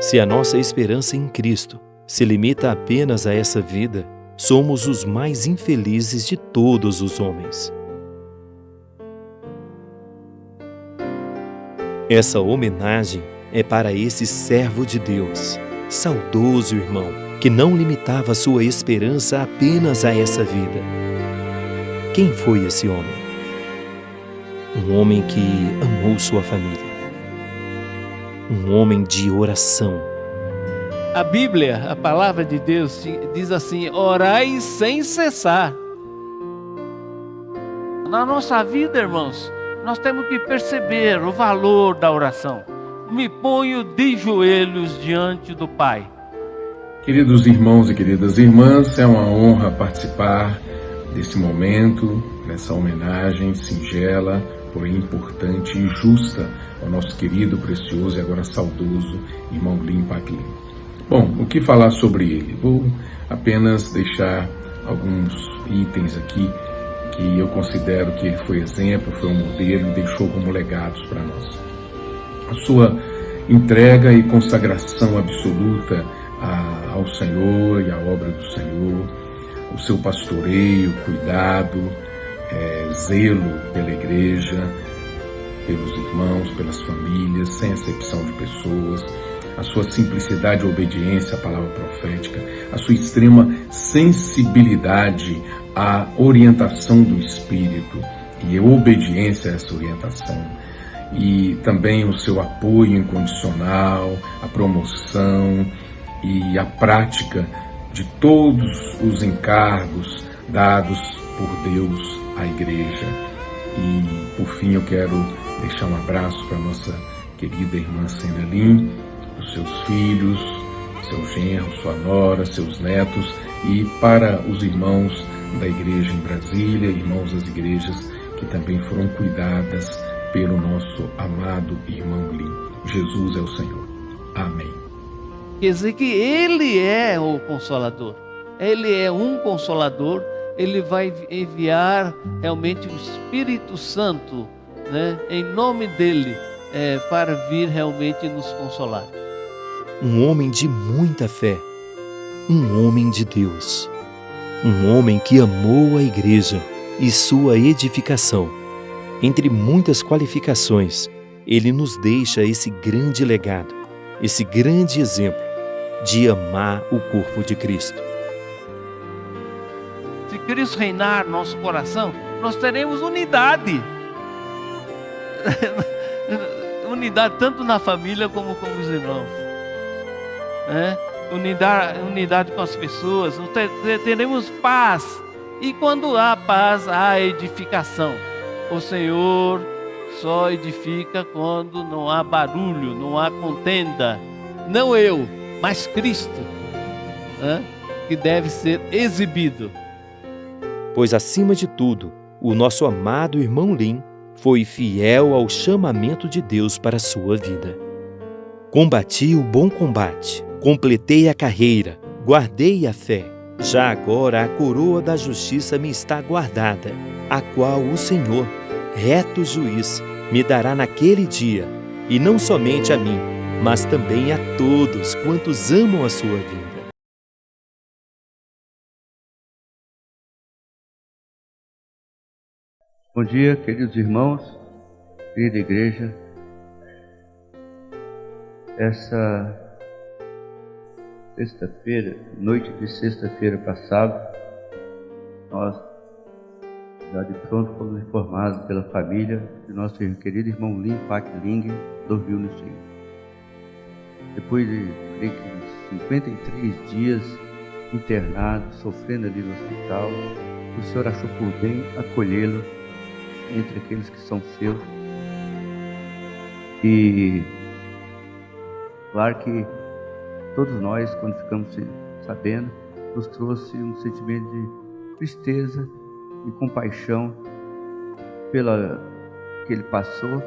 Se a nossa esperança em Cristo se limita apenas a essa vida, somos os mais infelizes de todos os homens. Essa homenagem é para esse servo de Deus, saudoso irmão, que não limitava sua esperança apenas a essa vida. Quem foi esse homem? Um homem que amou sua família. Um homem de oração. A Bíblia, a palavra de Deus, diz assim: orai sem cessar. Na nossa vida, irmãos, nós temos que perceber o valor da oração. Me ponho de joelhos diante do Pai. Queridos irmãos e queridas irmãs, é uma honra participar desse momento, dessa homenagem singela, porém importante e justa ao nosso querido, precioso e agora saudoso irmão Lim Pak Lim. Bom, o que falar sobre ele? Vou apenas deixar alguns itens aqui que eu considero que ele foi exemplo, foi um modelo e deixou como legados para nós. A sua entrega e consagração absoluta ao Senhor e à obra do Senhor, o seu pastoreio, cuidado, zelo pela igreja, pelos irmãos, pelas famílias, sem acepção de pessoas, a sua simplicidade e obediência à palavra profética, a sua extrema sensibilidade à orientação do Espírito e a obediência a essa orientação, e também o seu apoio incondicional, a promoção e a prática de todos os encargos dados por Deus à igreja. E, por fim, eu quero deixar um abraço para a nossa querida irmã Sena Lim, os seus filhos, seu genro, sua nora, seus netos, e para os irmãos da igreja em Brasília, irmãos das igrejas que também foram cuidadas pelo nosso amado irmão Lim. Jesus é o Senhor. Amém. Quer dizer que Ele é o Consolador. Ele é um Consolador. Ele vai enviar realmente o Espírito Santo, né, em nome dEle, para vir realmente nos consolar. Um homem de muita fé. Um homem de Deus. Um homem que amou a igreja e sua edificação. Entre muitas qualificações, ele nos deixa esse grande legado, esse grande exemplo de amar o corpo de Cristo. Se Cristo reinar no nosso coração, nós teremos unidade. Unidade tanto na família como com os irmãos. Unidade com as pessoas, teremos paz. E quando há paz, há edificação. O Senhor só edifica quando não há barulho, não há contenda. Não eu, mas Cristo, que deve ser exibido. Pois, acima de tudo, o nosso amado irmão Lim foi fiel ao chamamento de Deus para a sua vida. Combati o bom combate, completei a carreira, guardei a fé. Já agora a coroa da justiça me está guardada, a qual o Senhor, reto juiz, me dará naquele dia, e não somente a mim, mas também a todos quantos amam a sua vida. Bom dia, queridos irmãos, querida igreja. Essa sexta-feira, noite de sexta-feira passada, nós já de pronto fomos informados pela família de nosso querido irmão Lim Pak Ling dormiu no Senhor. Depois de 53 dias internado, sofrendo ali no hospital, o Senhor achou por bem acolhê-lo entre aqueles que são seus. E claro que todos nós, quando ficamos sabendo, nos trouxe um sentimento de tristeza e compaixão pela que ele passou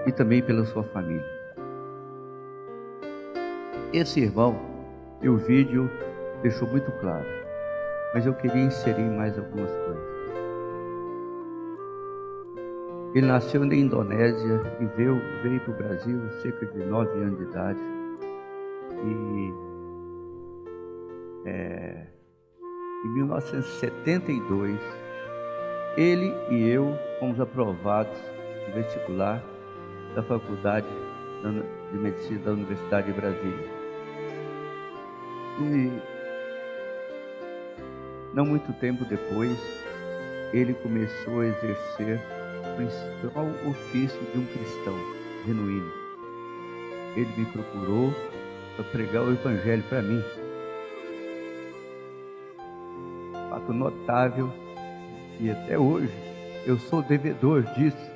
e também pela sua família. Esse irmão, e o vídeo deixou muito claro, mas eu queria inserir mais algumas coisas. Ele nasceu na Indonésia e veio para o Brasil cerca de 9 anos de idade. E em 1972, ele e eu fomos aprovados no vestibular da Faculdade de Medicina da Universidade de Brasília. E não muito tempo depois, ele começou a exercer o principal ofício de um cristão genuíno. Ele me procurou para pregar o Evangelho para mim. Fato notável, e até hoje eu sou devedor disso.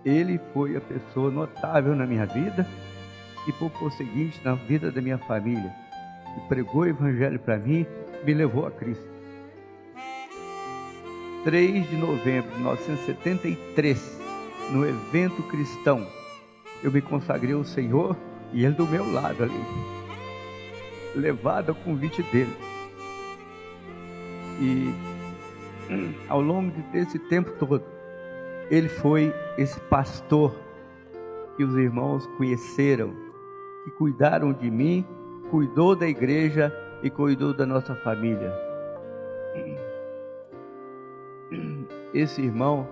Ele foi a pessoa notável na minha vida e, por conseguinte, na vida da minha família. E pregou o Evangelho para mim, me levou a Cristo. 3 de novembro de 1973, no evento cristão, eu me consagrei ao Senhor e Ele do meu lado ali, levado ao convite dele. E ao longo desse tempo todo, ele foi esse pastor que os irmãos conheceram, que cuidaram de mim, cuidou da igreja e cuidou da nossa família. Esse irmão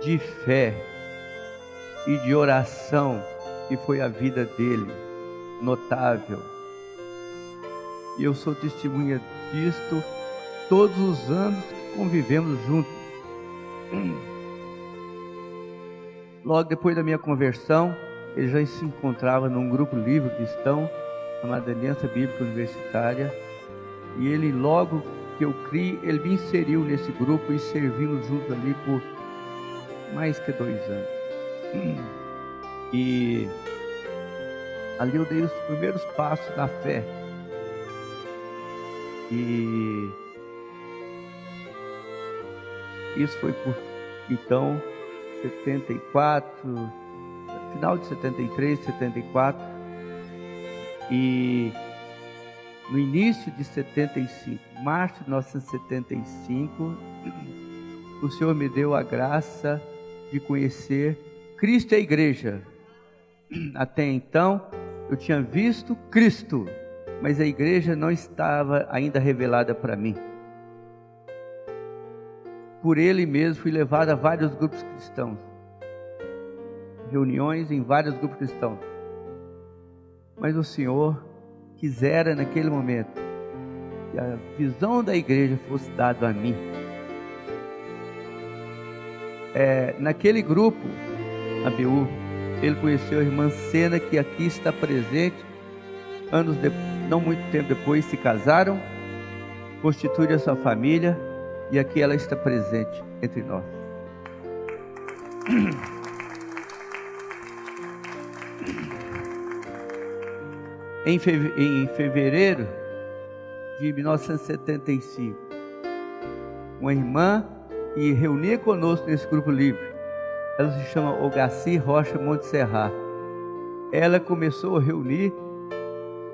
de fé e de oração, que foi a vida dele, notável. E eu sou testemunha disto todos os anos que convivemos juntos. Logo depois da minha conversão, ele já se encontrava num grupo livre cristão chamado Aliança Bíblica Universitária, e ele, logo que eu criei, ele me inseriu nesse grupo e servimos juntos ali por mais que 2 anos. E ali eu dei os primeiros passos na fé. E isso foi por, então, 74, final de 73, 74, e no início de 75, março de 1975, o Senhor me deu a graça de conhecer Cristo e a igreja. Até então, eu tinha visto Cristo, mas a igreja não estava ainda revelada para mim. Por ele mesmo fui levado a vários grupos cristãos, reuniões em vários grupos cristãos. Mas o Senhor quisera naquele momento que a visão da igreja fosse dada a mim. Naquele grupo, a BU, ele conheceu a irmã Sena, que aqui está presente. Não muito tempo depois se casaram, constituíram a sua família, e aqui ela está presente entre nós. Em fevereiro de 1975, uma irmã que reunia conosco nesse grupo livre, ela se chama Ogaci Rocha Montserrat. Ela começou a reunir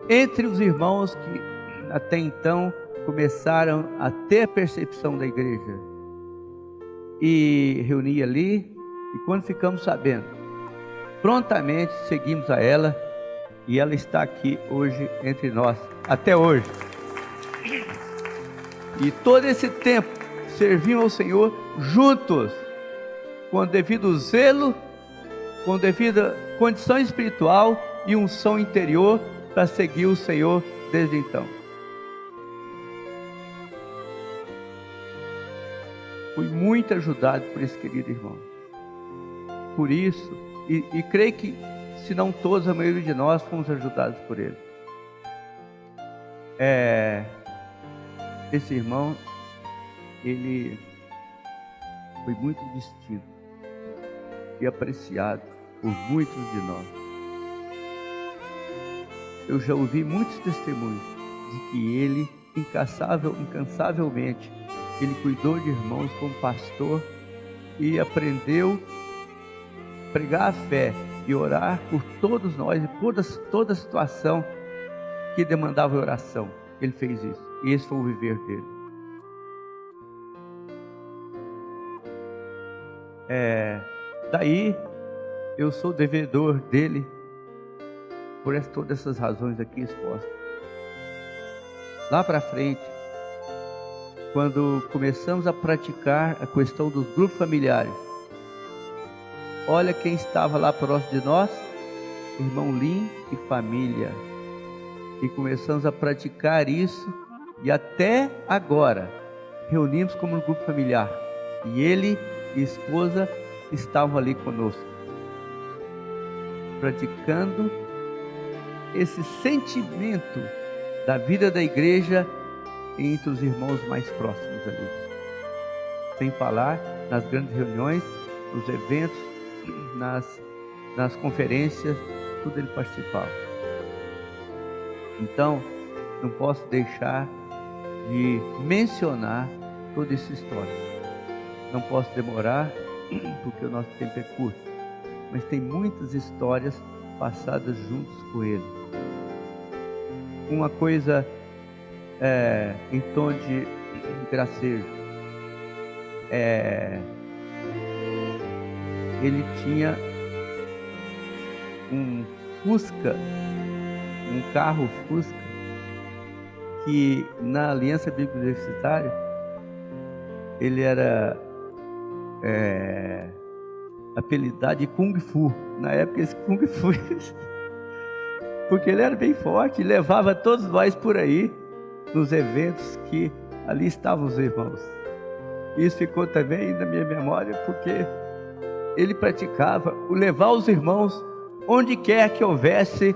entre os irmãos que até então começaram a ter percepção da igreja, e reunia ali. E quando ficamos sabendo, prontamente seguimos a ela, e ela está aqui hoje entre nós, até hoje. E todo esse tempo servimos ao Senhor juntos, com devido zelo, com devida condição espiritual e unção interior para seguir o Senhor desde então. Fui muito ajudado por esse querido irmão. Por isso, e creio que, se não todos, a maioria de nós fomos ajudados por ele. Esse irmão, ele foi muito distinto e apreciado por muitos de nós. Eu já ouvi muitos testemunhos de que ele, incansavelmente, ele cuidou de irmãos como pastor e aprendeu a pregar a fé e orar por todos nós, e por toda a situação que demandava oração. Ele fez isso, e esse foi o viver dele. Daí eu sou devedor dele por todas essas razões aqui expostas. Lá para frente, quando começamos a praticar a questão dos grupos familiares, olha quem estava lá próximo de nós, irmão Lim e família. E começamos a praticar isso, e até agora reunimos como um grupo familiar. E ele e esposa estavam ali conosco, praticando esse sentimento da vida da igreja entre os irmãos mais próximos ali. Sem falar nas grandes reuniões, nos eventos, nas conferências, tudo ele participava. Então, não posso deixar de mencionar toda essa história. Não posso demorar, porque o nosso tempo é curto, mas tem muitas histórias passadas juntos com ele. Uma coisa em tom de gracejo, ele tinha um Fusca, um carro Fusca, que na Aliança Bíblica Universitária ele era apelidado de Kung Fu. Na época esse Kung Fu porque ele era bem forte e levava todos nós por aí nos eventos que ali estavam os irmãos. Isso ficou também na minha memória, porque ele praticava o levar os irmãos onde quer que houvesse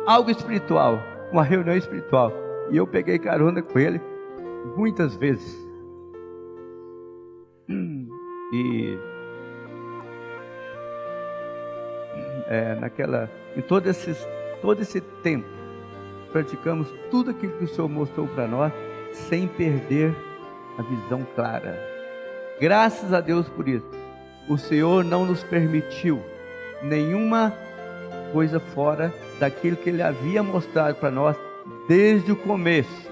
algo espiritual, uma reunião espiritual. E eu peguei carona com ele muitas vezes. E em todo esse tempo, praticamos tudo aquilo que o Senhor mostrou para nós, sem perder a visão clara. Graças a Deus por isso. O Senhor não nos permitiu nenhuma coisa fora daquilo que Ele havia mostrado para nós desde o começo.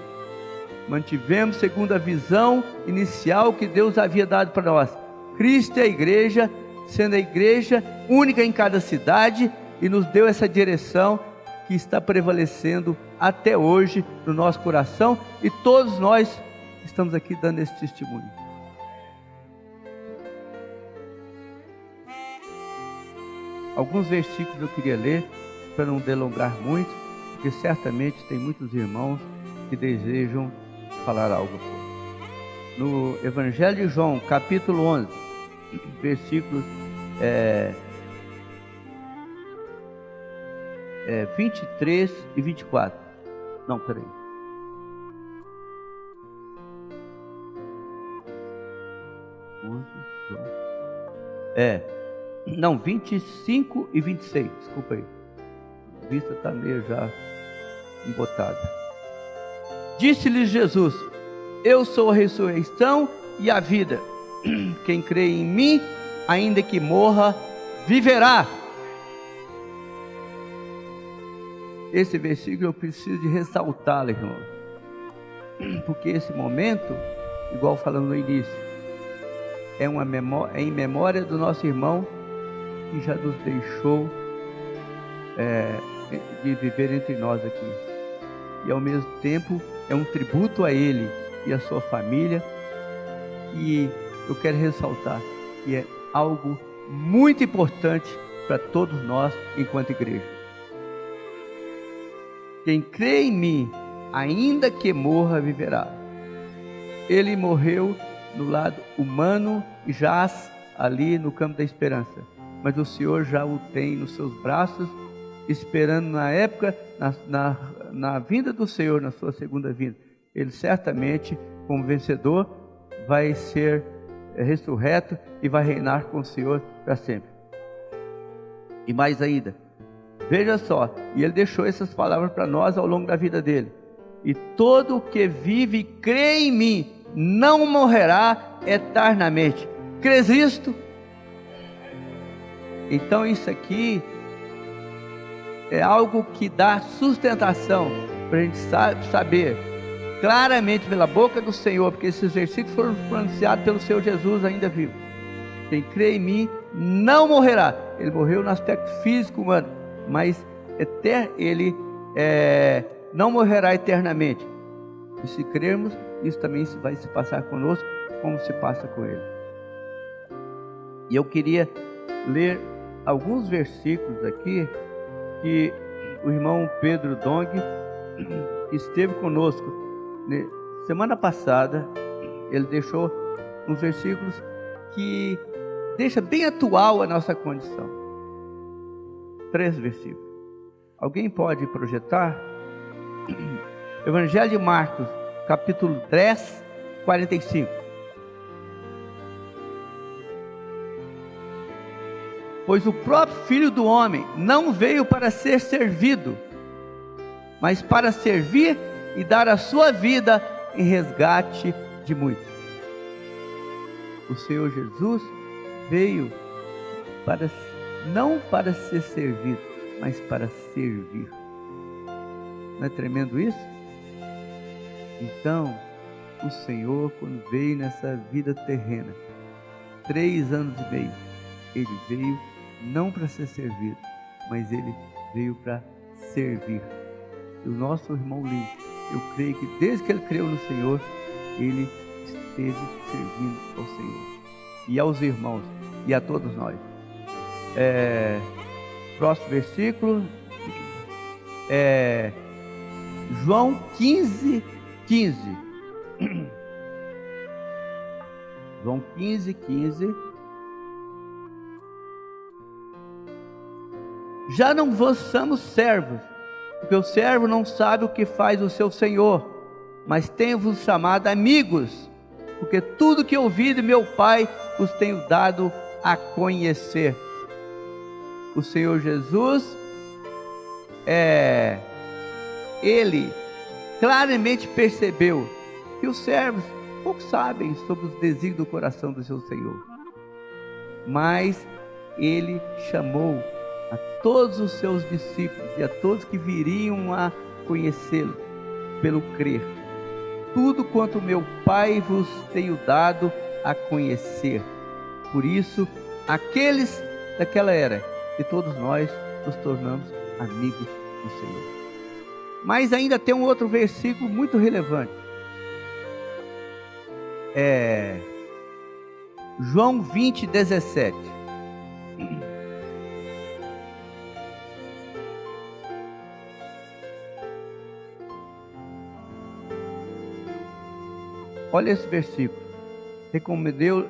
Mantivemos segundo a visão inicial que Deus havia dado para nós. Cristo é a igreja, sendo a igreja única em cada cidade, e nos deu essa direção que está prevalecendo até hoje no nosso coração, e todos nós estamos aqui dando esse testemunho. Alguns versículos eu queria ler, para não delongar muito, porque certamente tem muitos irmãos que desejam falar algo. No Evangelho de João, capítulo 11, versículos 23 e 24. Não, peraí. Não, 25 e 26, desculpa aí. A vista está meio já embotada. Disse-lhes Jesus: eu sou a ressurreição e a vida. Quem crê em mim, ainda que morra, viverá. Esse versículo eu preciso de ressaltá-lo, irmão, porque esse momento, igual falando no início, é em memória do nosso irmão que já nos deixou de viver entre nós aqui, e ao mesmo tempo é um tributo a ele e a sua família. E eu quero ressaltar que é algo muito importante para todos nós enquanto igreja. Quem crê em mim, ainda que morra, viverá. Ele morreu no lado humano e jaz ali no campo da esperança, mas o Senhor já o tem nos seus braços, esperando na época, na vinda do Senhor, na sua segunda vinda. Ele certamente, como vencedor, vai ser ressurreto e vai reinar com o Senhor para sempre. E mais ainda, veja só, e ele deixou essas palavras para nós ao longo da vida dele: e todo o que vive e crê em mim não morrerá eternamente. Crês isto? Então isso aqui é algo que dá sustentação para a gente saber claramente pela boca do Senhor, porque esses versículos foram pronunciados pelo Senhor Jesus ainda vivo. Quem crê em mim não morrerá. Ele morreu no aspecto físico humano, mas ele não morrerá eternamente. E se crermos, isso também vai se passar conosco, como se passa com ele. E eu queria ler alguns versículos aqui, que o irmão Pedro Dong esteve conosco semana passada. Ele deixou uns versículos que deixa bem atual a nossa condição. 3 versículos. Alguém pode projetar? Evangelho de Marcos, capítulo 10, 45. Pois o próprio Filho do Homem não veio para ser servido, mas para servir e dar a sua vida em resgate de muitos. O Senhor Jesus veio não para ser servido, mas para servir. Não é tremendo isso? Então, o Senhor, quando veio nessa vida terrena, 3 anos e meio, ele veio não para ser servido, mas ele veio para servir. E o nosso irmão Lin, eu creio que desde que ele creu no Senhor, ele esteve servindo ao Senhor e aos irmãos e a todos nós. Próximo versículo, João 15, 15. João 15, 15. Já não vos somos servos, porque o servo não sabe o que faz o seu senhor, mas tenho-vos chamado amigos, porque tudo que ouvi de meu Pai vos tenho dado a conhecer. O Senhor Jesus, ele claramente percebeu que os servos pouco sabem sobre os desígnios do coração do seu Senhor, mas ele chamou a todos os seus discípulos e a todos que viriam a conhecê-lo pelo crer. Tudo quanto meu Pai vos tenho dado a conhecer. Por isso, aqueles daquela era, e todos nós nos tornamos amigos do Senhor. Mas ainda tem um outro versículo muito relevante. João 20, 17. Olha esse versículo.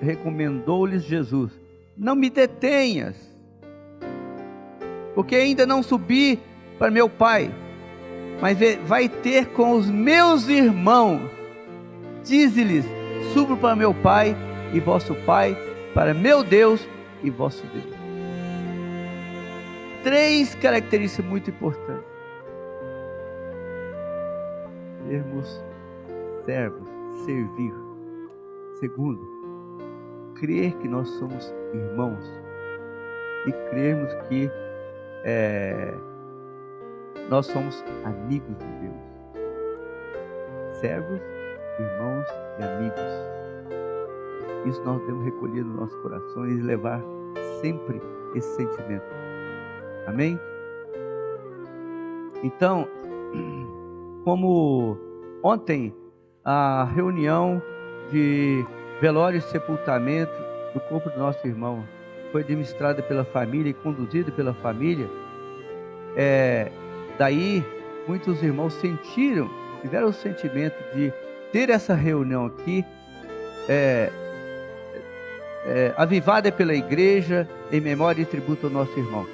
Recomendou-lhes Jesus: não me detenhas, porque ainda não subi para meu Pai, mas vai ter com os meus irmãos. Dize-lhes: subo para meu Pai e vosso Pai, para meu Deus e vosso Deus. 3 características muito importantes: sermos servos, servir. Segundo, crer que nós somos irmãos e crermos que nós somos amigos de Deus. Servos, irmãos e amigos. Isso nós devemos recolher nos nossos corações e levar sempre esse sentimento. Amém? Então, como ontem a reunião de velório e sepultamento do corpo do nosso irmão foi administrada pela família e conduzida pela família, daí muitos irmãos tiveram o sentimento de ter essa reunião aqui, avivada pela igreja, em memória e tributo ao nosso irmão.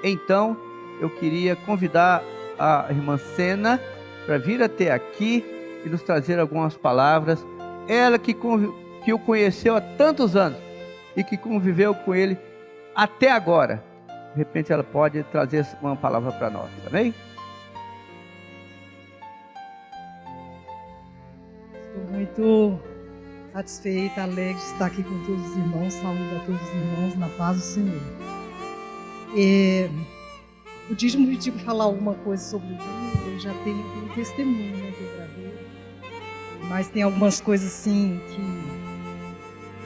Então, eu queria convidar a irmã Sena para vir até aqui e nos trazer algumas palavras. Ela que o conheceu há tantos anos e que conviveu com ele até agora. De repente ela pode trazer uma palavra para nós, amém? Estou muito satisfeita, alegre de estar aqui com todos os irmãos. Saúdo a todos os irmãos na paz do Senhor. O Dídio me pediu para falar alguma coisa sobre o livro. Eu já tenho um testemunho, né, que eu gravei. Mas tem algumas coisas assim que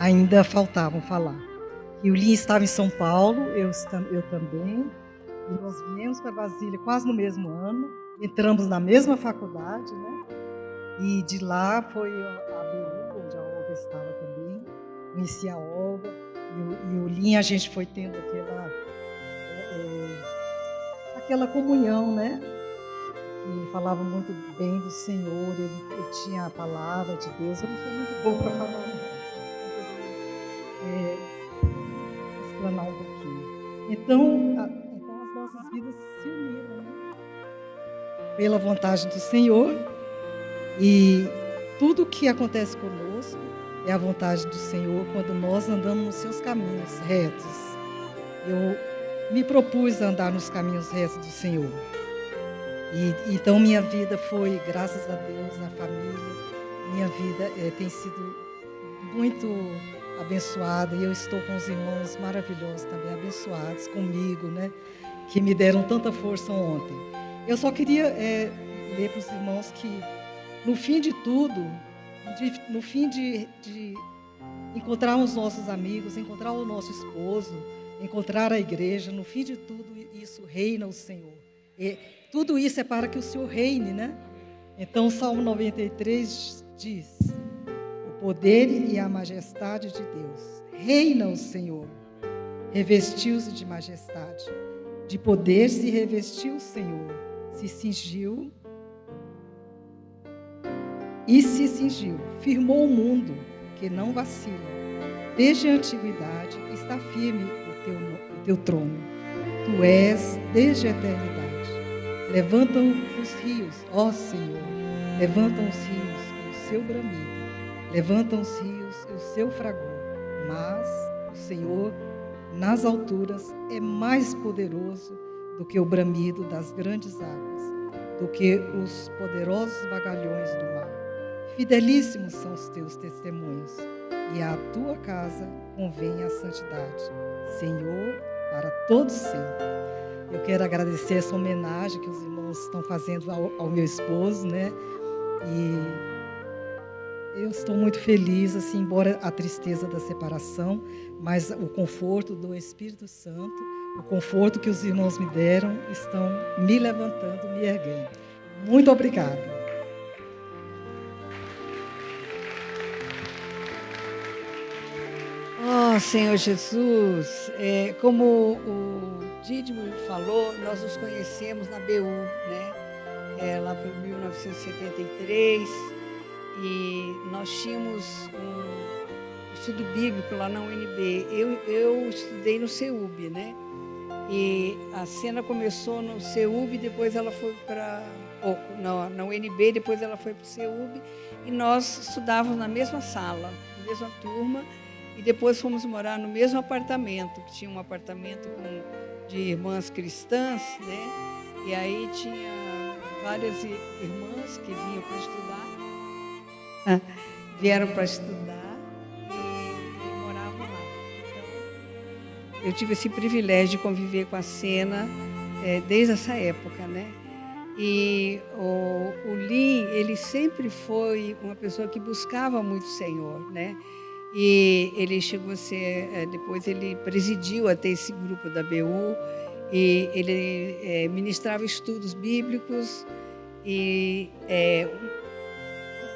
ainda faltavam falar. E o Lin estava em São Paulo, eu também. E nós viemos para Brasília quase no mesmo ano, entramos na mesma faculdade, né? E de lá foi a BU, onde a Olga estava também. Conheci a Olga e o Linha, a gente foi tendo aquela comunhão, né? Que falava muito bem do Senhor, ele tinha a palavra de Deus. Eu não sou muito boa para falar, não. Explanar um pouquinho. Então as nossas vidas se uniram, né? Pela vontade do Senhor, e tudo que acontece conosco é a vontade do Senhor quando nós andamos nos seus caminhos retos. Eu me propus a andar nos caminhos retos do Senhor. E então minha vida foi, graças a Deus, na família, minha vida tem sido muito abençoada, e eu estou com os irmãos maravilhosos também, abençoados comigo, né? Que me deram tanta força ontem. Eu só queria ler para os irmãos que, no fim de tudo, no fim de encontrar os nossos amigos, encontrar o nosso esposo, encontrar a igreja, no fim de tudo isso reina o Senhor. E tudo isso é para que o Senhor reine, né? Então o Salmo 93 diz: o poder e a majestade de Deus, reina o Senhor, revestiu-se de majestade, de poder se revestiu o Senhor, se cingiu, firmou o mundo que não vacila, desde a antiguidade está firme o teu trono, tu és desde a eternidade. Levantam os rios, ó Senhor, levantam os rios e o seu bramido, levantam os rios e o seu fragor, mas o Senhor nas alturas é mais poderoso do que o bramido das grandes águas, do que os poderosos vagalhões do mar. Fidelíssimos são os teus testemunhos, e à tua casa convém a santidade, Senhor, para todos sempre. Eu quero agradecer essa homenagem que os irmãos estão fazendo ao meu esposo, né? E eu estou muito feliz, assim, embora a tristeza da separação, mas o conforto do Espírito Santo, o conforto que os irmãos me deram, estão me levantando, me erguendo. Muito obrigada. Oh, Senhor Jesus, como o Dídimo falou, nós nos conhecemos na BU, né? Lá por 1973, e nós tínhamos um estudo bíblico lá na UNB. Eu estudei no CEUB, né? E a cena começou no CEUB, depois ela foi para na UNB, depois ela foi para o CEUB, e nós estudávamos na mesma sala, na mesma turma. E depois fomos morar no mesmo apartamento, que tinha um apartamento de irmãs cristãs, né? E aí tinha várias irmãs que vinham para estudar, vieram para estudar e moravam lá. Então, eu tive esse privilégio de conviver com a cena desde essa época, né? E o Lin, ele sempre foi uma pessoa que buscava muito o Senhor, né? E ele chegou a ser, depois ele presidiu até esse grupo da BU, e ele ministrava estudos bíblicos, e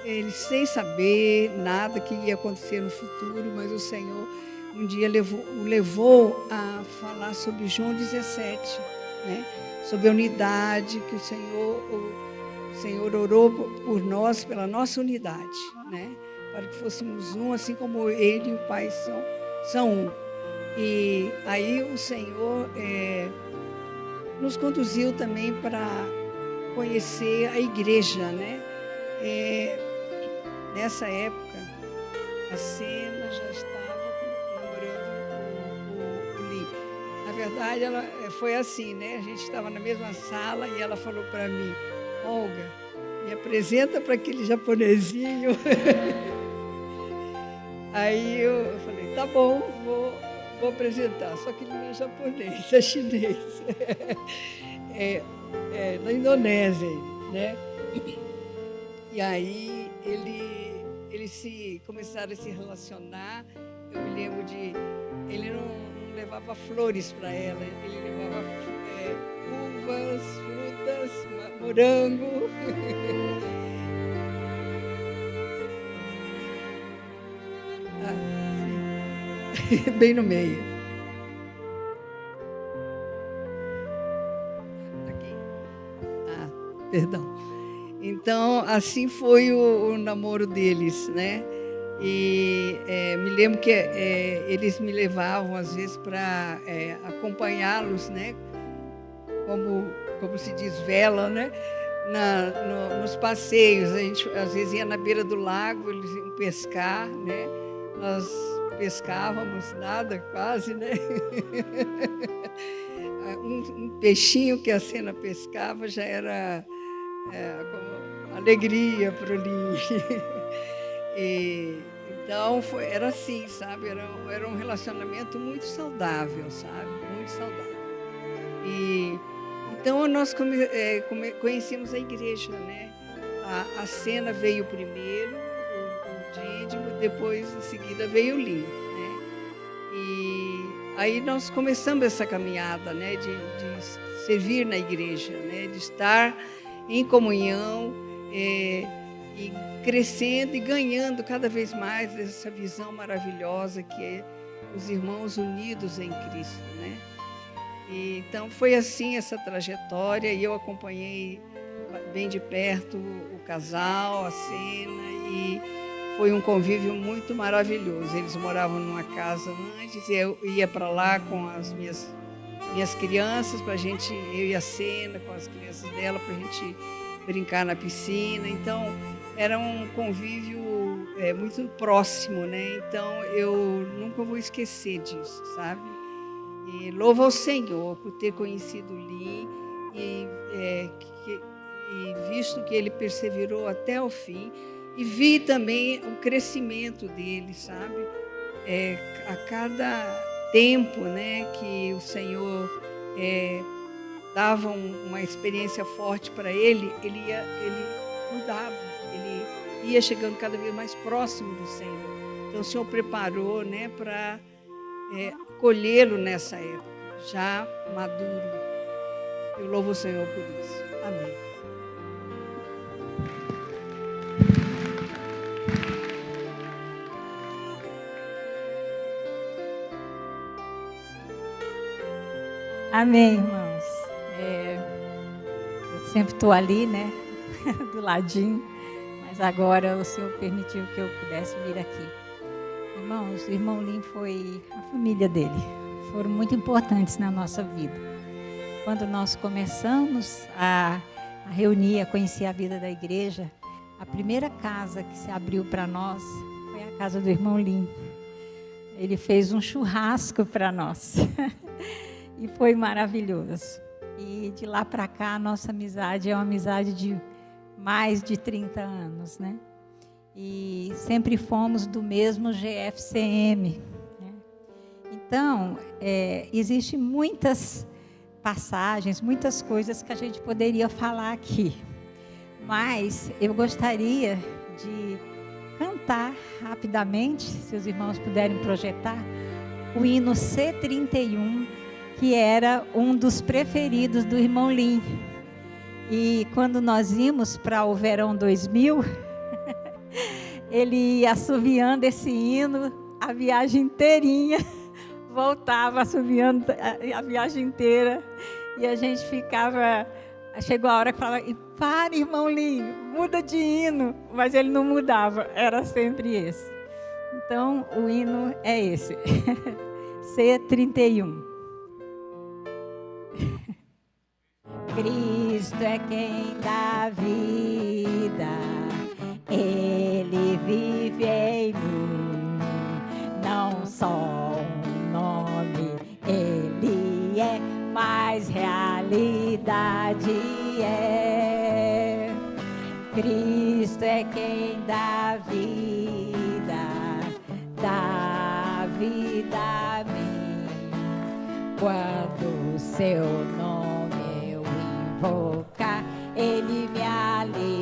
ele sem saber nada que ia acontecer no futuro, mas o Senhor um dia o levou a falar sobre João 17, né? Sobre a unidade, que o Senhor orou por nós, pela nossa unidade, né? Para que fôssemos um, assim como Ele e o Pai são um. E aí o Senhor nos conduziu também para conhecer a igreja, né? Nessa época, a Sena já estava namorando o Li. Na verdade, ela foi assim, né? A gente estava na mesma sala e ela falou para mim: Olga, me apresenta para aquele japonesinho. Aí eu falei, tá bom, vou apresentar, só que ele não é japonês, é chinês, da Indonésia, né? E aí eles começaram a se relacionar. Eu me lembro ele não levava flores para ela, ele levava uvas, frutas, morango. Bem no meio. Aqui. Perdão. Então, assim foi o namoro deles, né? E me lembro que eles me levavam, às vezes, para acompanhá-los, né? Como se diz, vela, né? Nos passeios. A gente, às vezes, ia na beira do lago, eles iam pescar, né? Nós pescávamos nada, quase, né? Um peixinho que a Sena pescava já era como alegria para o Lin. Então, era assim, sabe? Era um relacionamento muito saudável, sabe? Muito saudável. Então, nós conhecemos a igreja, né? A Sena veio primeiro, o Dídimo, depois, em seguida, veio o Lin, né? E aí nós começamos essa caminhada, né? De servir na igreja, né? De estar em comunhão, e crescendo e ganhando cada vez mais essa visão maravilhosa que é os irmãos unidos em Cristo, né? Então foi assim essa trajetória, e eu acompanhei bem de perto o casal, a Sena, e foi um convívio muito maravilhoso. Eles moravam numa casa antes, e eu ia para lá com as minhas crianças, para a gente, eu e a Sena, com as crianças dela, para a gente brincar na piscina. Então era um convívio muito próximo, né? Então eu nunca vou esquecer disso, sabe? E louvo ao Senhor por ter conhecido o Lin e visto que ele perseverou até o fim, e vi também o crescimento dele, sabe? A cada tempo, né, que o Senhor dava uma experiência forte para ele mudava, ele ia chegando cada vez mais próximo do Senhor. Então o Senhor preparou, né, para colhê-lo nessa época, já maduro. Eu louvo o Senhor por isso. Amém. Amém, irmãos. Eu sempre estou ali, né, do ladinho, mas agora o Senhor permitiu que eu pudesse vir aqui. Irmãos, o irmão Lin foi a família dele, foram muito importantes na nossa vida. Quando nós começamos a reunir, a conhecer a vida da igreja, a primeira casa que se abriu para nós foi a casa do irmão Lin. Ele fez um churrasco para nós. E foi maravilhoso. E de lá para cá, a nossa amizade é uma amizade de mais de 30 anos, né? E sempre fomos do mesmo GFCM, né? Então, existem muitas passagens, muitas coisas que a gente poderia falar aqui. Mas eu gostaria de cantar rapidamente, se os irmãos puderem projetar, o hino C31, que era um dos preferidos do irmão Lin. E quando nós íamos para o Verão 2000, ele ia assoviando esse hino a viagem inteirinha, voltava assoviando a viagem inteira, e a gente ficava... Chegou a hora que falava, para, irmão Lin, muda de hino, mas ele não mudava, era sempre esse. Então, o hino é esse, C31. Cristo é quem dá vida, Ele vive em mim, não só um nome, Ele é, mas realidade é. Cristo é quem dá vida a mim, quando o seu nome invocar, Ele me alimentará.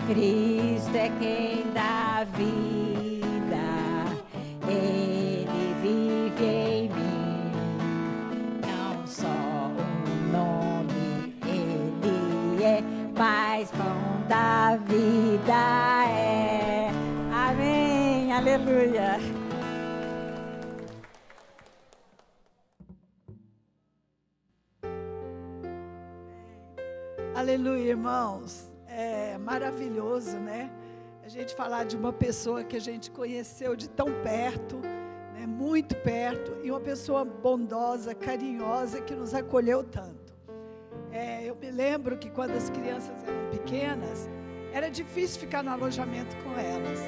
Cristo é quem dá vida, Ele vive em mim. aleluia. Aleluia, irmãos. É maravilhoso, né? A gente falar de uma pessoa que a gente conheceu de tão perto, né? Muito perto, e uma pessoa bondosa, carinhosa, que nos acolheu tanto. Eu me lembro que quando as crianças eram pequenas, era difícil ficar no alojamento com elas.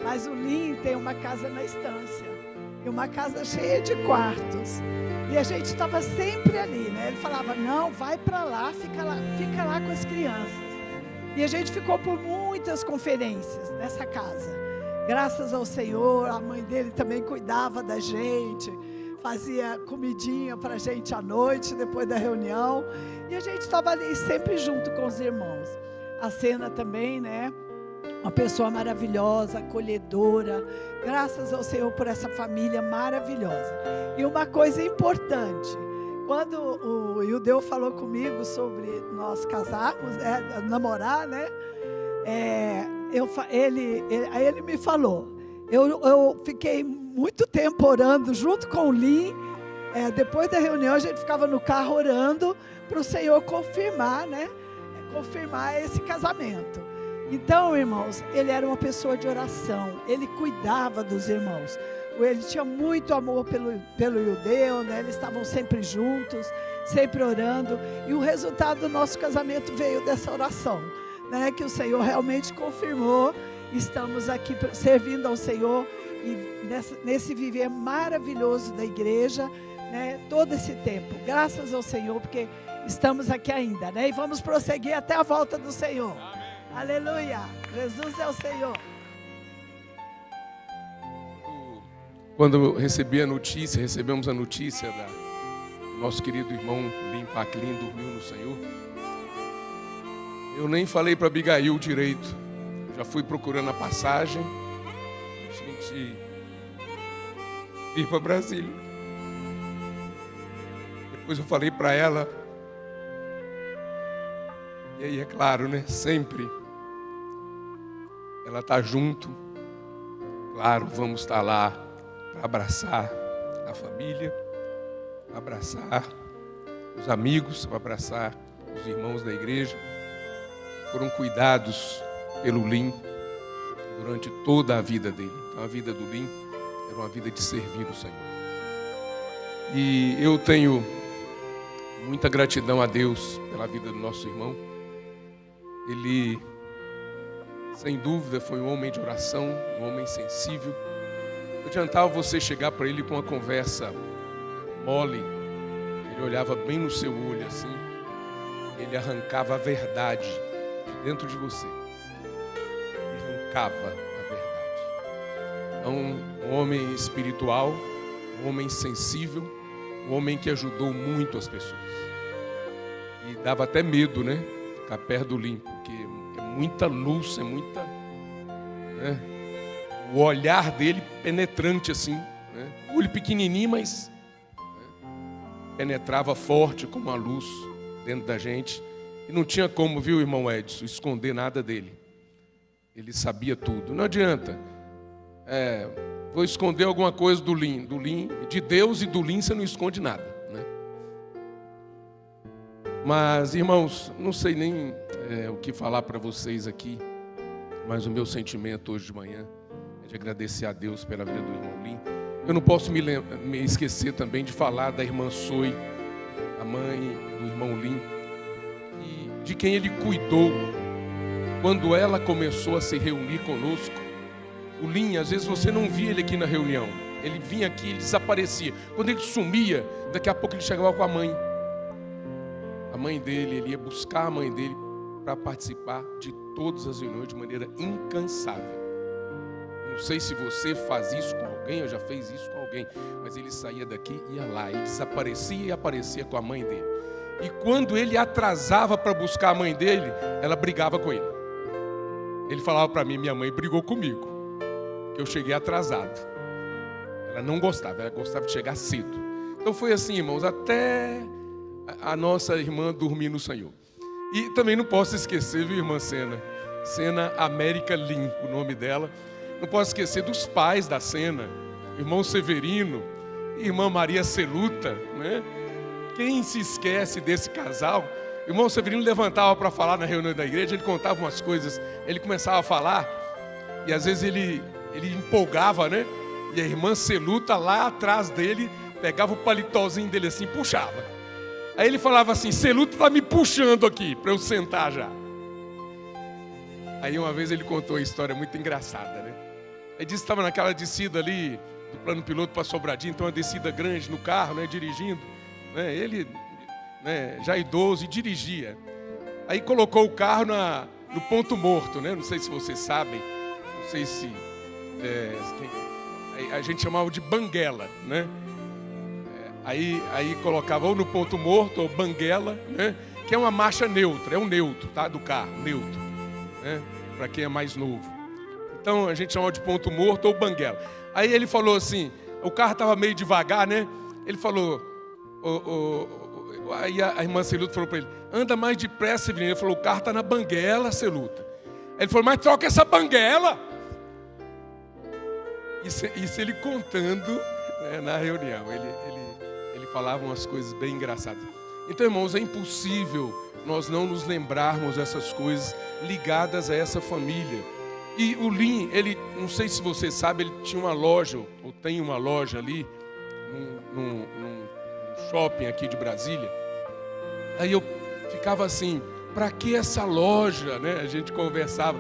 Mas o Lin tem uma casa na estância, e uma casa cheia de quartos. E a gente estava sempre ali, né? Ele falava, não, vai para lá, fica lá com as crianças. E a gente ficou por muitas conferências nessa casa. Graças ao Senhor, a mãe dele também cuidava da gente, fazia comidinha para a gente à noite, depois da reunião. E a gente estava ali sempre junto com os irmãos. A Sena também, né? Uma pessoa maravilhosa, acolhedora. Graças ao Senhor por essa família maravilhosa. E uma coisa importante, quando o Ildeu falou comigo sobre nós casarmos, namorar, né? Aí ele me falou, eu fiquei muito tempo orando junto com o Lin. Depois da reunião a gente ficava no carro orando para o Senhor confirmar, né? Confirmar esse casamento. Então, irmãos, ele era uma pessoa de oração, ele cuidava dos irmãos. Ele tinha muito amor pelo Ildeu, né? Eles estavam sempre juntos, sempre orando. E o resultado do nosso casamento veio dessa oração, né? Que o Senhor realmente confirmou. Estamos aqui servindo ao Senhor e nesse viver maravilhoso da igreja, né? Todo esse tempo. Graças ao Senhor, porque estamos aqui ainda, né? E vamos prosseguir até a volta do Senhor. Amém. Aleluia. Jesus é o Senhor. Quando recebemos a notícia do nosso querido irmão Lin Pak Lin dormiu no Senhor, eu nem falei para Abigail direito. Já fui procurando a passagem, a gente ir para Brasília. Depois eu falei para ela, e aí é claro, né? Sempre ela está junto. Claro, vamos estar lá para abraçar a família, abraçar os amigos, para abraçar os irmãos da igreja. Foram cuidados pelo Lin durante toda a vida dele. Então a vida do Lin era uma vida de servir o Senhor. E eu tenho muita gratidão a Deus pela vida do nosso irmão. Ele, sem dúvida, foi um homem de oração, um homem sensível. Não adiantava você chegar para ele com uma conversa mole. Ele olhava bem no seu olho assim. Ele arrancava a verdade de dentro de você. Ele arrancava a verdade. Então, um homem espiritual, um homem sensível, um homem que ajudou muito as pessoas. E dava até medo, né? Ficar perto do Lin, porque é muita luz, é muita... né? O olhar dele penetrante assim, né? O olho pequenininho, mas penetrava forte como a luz dentro da gente. E não tinha como, viu, irmão Edson, esconder nada dele. Ele sabia tudo. Não adianta. Vou esconder alguma coisa do Lin, de Deus e do Lin você não esconde nada, né? Mas, irmãos, não sei nem o que falar para vocês aqui, mas o meu sentimento hoje de manhã é de agradecer a Deus pela vida do irmão Lin. Eu não posso me esquecer também de falar da irmã Soy, a mãe do irmão Lin, e de quem ele cuidou quando ela começou a se reunir conosco. O Lin, às vezes você não via ele aqui na reunião. Ele vinha aqui, ele desaparecia. Quando ele sumia, daqui a pouco ele chegava com a mãe. A mãe dele, ele ia buscar a mãe dele para participar de todas as reuniões de maneira incansável. Não sei se você faz isso com alguém, ou já fez isso com alguém, mas ele saía daqui e ia lá, ele desaparecia e aparecia com a mãe dele. E quando ele atrasava para buscar a mãe dele, ela brigava com ele. Ele falava para mim, minha mãe brigou comigo, que eu cheguei atrasado. Ela não gostava, ela gostava de chegar cedo. Então foi assim, irmãos, até a nossa irmã dormir no Senhor. E também não posso esquecer, viu, irmã Sena? Sena América Lin, o nome dela. Não posso esquecer dos pais da cena, irmão Severino e irmã Maria Celuta, né? Quem se esquece desse casal? O irmão Severino levantava para falar na reunião da igreja, ele contava umas coisas, ele começava a falar, e às vezes ele empolgava, né? E a irmã Celuta lá atrás dele, pegava o paletózinho dele assim, puxava. Aí ele falava assim, Celuta está me puxando aqui, para eu sentar já. Aí uma vez ele contou uma história muito engraçada, né? Ele disse que estava naquela descida ali, do plano piloto para Sobradinho, então uma descida grande no carro, né, dirigindo, né? Ele, né, já idoso, e dirigia. Aí colocou o carro no ponto morto, né? Não sei se vocês sabem, não sei se a gente chamava de banguela, né? Aí colocava ou no ponto morto ou banguela, né? Que é uma marcha neutra, é um neutro, tá? Do carro, neutro, né? Para quem é mais novo. Então a gente chamava de ponto morto ou banguela. Aí ele falou assim, o carro estava meio devagar, né? Ele falou, aí a irmã Celuta falou para ele, anda mais depressa, Severino. Ele falou, o carro está na banguela, Celuta. Aí ele falou, mas troca essa banguela. Isso ele contando, né, na reunião. Ele falava umas coisas bem engraçadas. Então, irmãos, é impossível nós não nos lembrarmos dessas coisas ligadas a essa família. E o Lin, ele, não sei se você sabe, ele tinha uma loja, ou tem uma loja ali, num shopping aqui de Brasília. Aí eu ficava assim, para que essa loja, né? A gente conversava.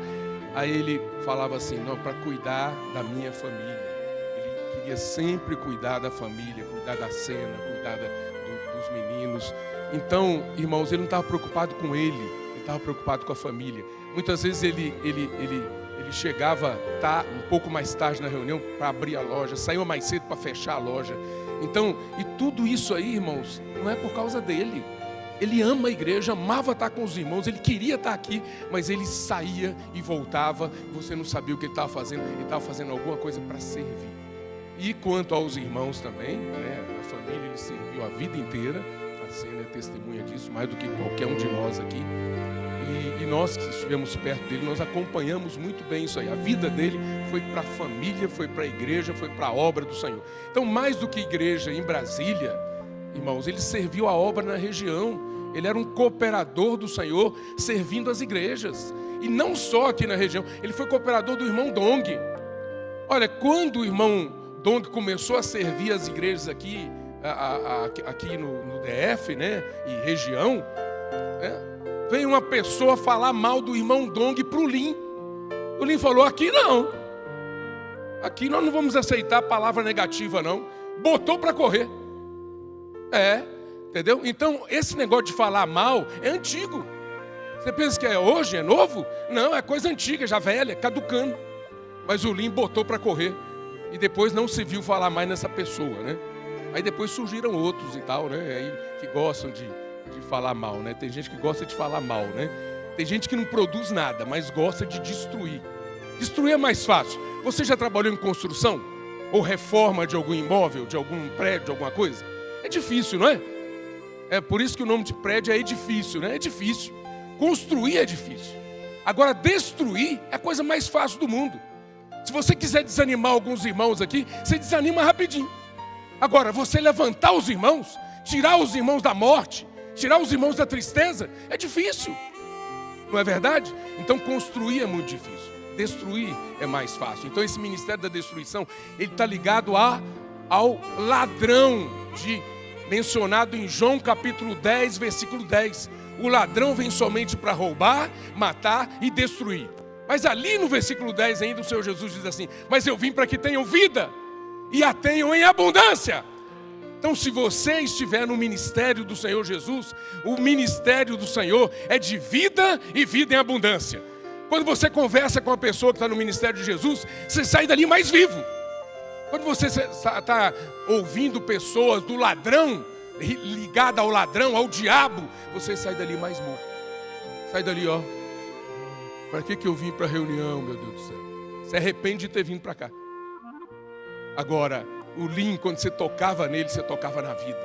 Aí ele falava assim, não, para cuidar da minha família. Ele queria sempre cuidar da família, cuidar da cena, cuidar dos meninos. Então, irmãos, ele não estava preocupado com ele estava preocupado com a família. Muitas vezes ele chegava um pouco mais tarde na reunião para abrir a loja, saía mais cedo para fechar a loja. Então, e tudo isso aí, irmãos, não é por causa dele. Ele ama a igreja, amava estar com os irmãos, ele queria estar aqui, mas ele saía e voltava, você não sabia o que ele estava fazendo, ele estava fazendo alguma coisa para servir. E quanto aos irmãos também, né, a família ele serviu a vida inteira, a Sena é testemunha disso, mais do que qualquer um de nós aqui. E nós que estivemos perto dele, nós acompanhamos muito bem isso aí. A vida dele foi para a família, foi para a igreja, foi para a obra do Senhor. Então, mais do que igreja em Brasília, irmãos, ele serviu a obra na região. Ele era um cooperador do Senhor, servindo as igrejas. E não só aqui na região, ele foi cooperador do irmão Dong. Olha, quando o irmão Dong começou a servir as igrejas aqui no DF, né, e região, veio uma pessoa falar mal do irmão Dong para o Lin. O Lin falou, aqui não. Aqui nós não vamos aceitar palavra negativa, não. Botou para correr. Entendeu? Então, esse negócio de falar mal é antigo. Você pensa que é hoje, é novo? Não, é coisa antiga, já velha, caducando. Mas o Lin botou para correr. E depois não se viu falar mais nessa pessoa, né? Aí depois surgiram outros e tal, né? Aí que gostam de falar mal, né? Tem gente que gosta de falar mal, né? Tem gente que não produz nada, mas gosta de destruir. Destruir é mais fácil. Você já trabalhou em construção? Ou reforma de algum imóvel, de algum prédio, de alguma coisa? É difícil, não é? É por isso que o nome de prédio é edifício, né? É difícil. Construir é difícil. Agora, destruir é a coisa mais fácil do mundo. Se você quiser desanimar alguns irmãos aqui, você desanima rapidinho. Agora, você levantar os irmãos, tirar os irmãos da morte, tirar os irmãos da tristeza, é difícil. Não é verdade? Então, construir é muito difícil. Destruir é mais fácil. Então, esse ministério da destruição, ele está ligado ao ladrão mencionado em João capítulo 10, versículo 10. O ladrão vem somente para roubar, matar e destruir. Mas ali no versículo 10 ainda o Senhor Jesus diz assim, mas eu vim para que tenham vida e a tenham em abundância. Então, se você estiver no ministério do Senhor Jesus, o ministério do Senhor é de vida e vida em abundância. Quando você conversa com a pessoa que está no ministério de Jesus, você sai dali mais vivo. Quando você está ouvindo pessoas do ladrão, ligada ao ladrão, ao diabo, você sai dali mais morto. Sai dali, ó. Para que eu vim para a reunião, meu Deus do céu? Se arrepende de ter vindo para cá. Agora, o Lin, quando você tocava nele, você tocava na vida.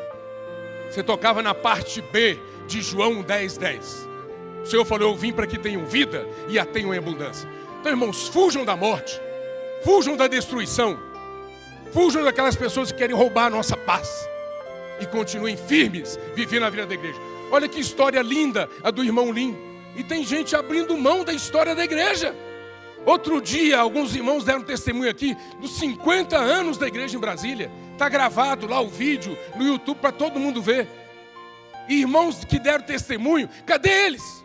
Você tocava na parte B de João 10, 10. O Senhor falou, eu vim para que tenham vida e a tenham em abundância. Então, irmãos, fujam da morte. Fujam da destruição. Fujam daquelas pessoas que querem roubar a nossa paz. E continuem firmes, vivendo a vida da igreja. Olha que história linda a do irmão Lim. E tem gente abrindo mão da história da igreja. Outro dia, alguns irmãos deram testemunho aqui dos 50 anos da igreja em Brasília. Está gravado lá o vídeo no YouTube para todo mundo ver. E irmãos que deram testemunho, cadê eles?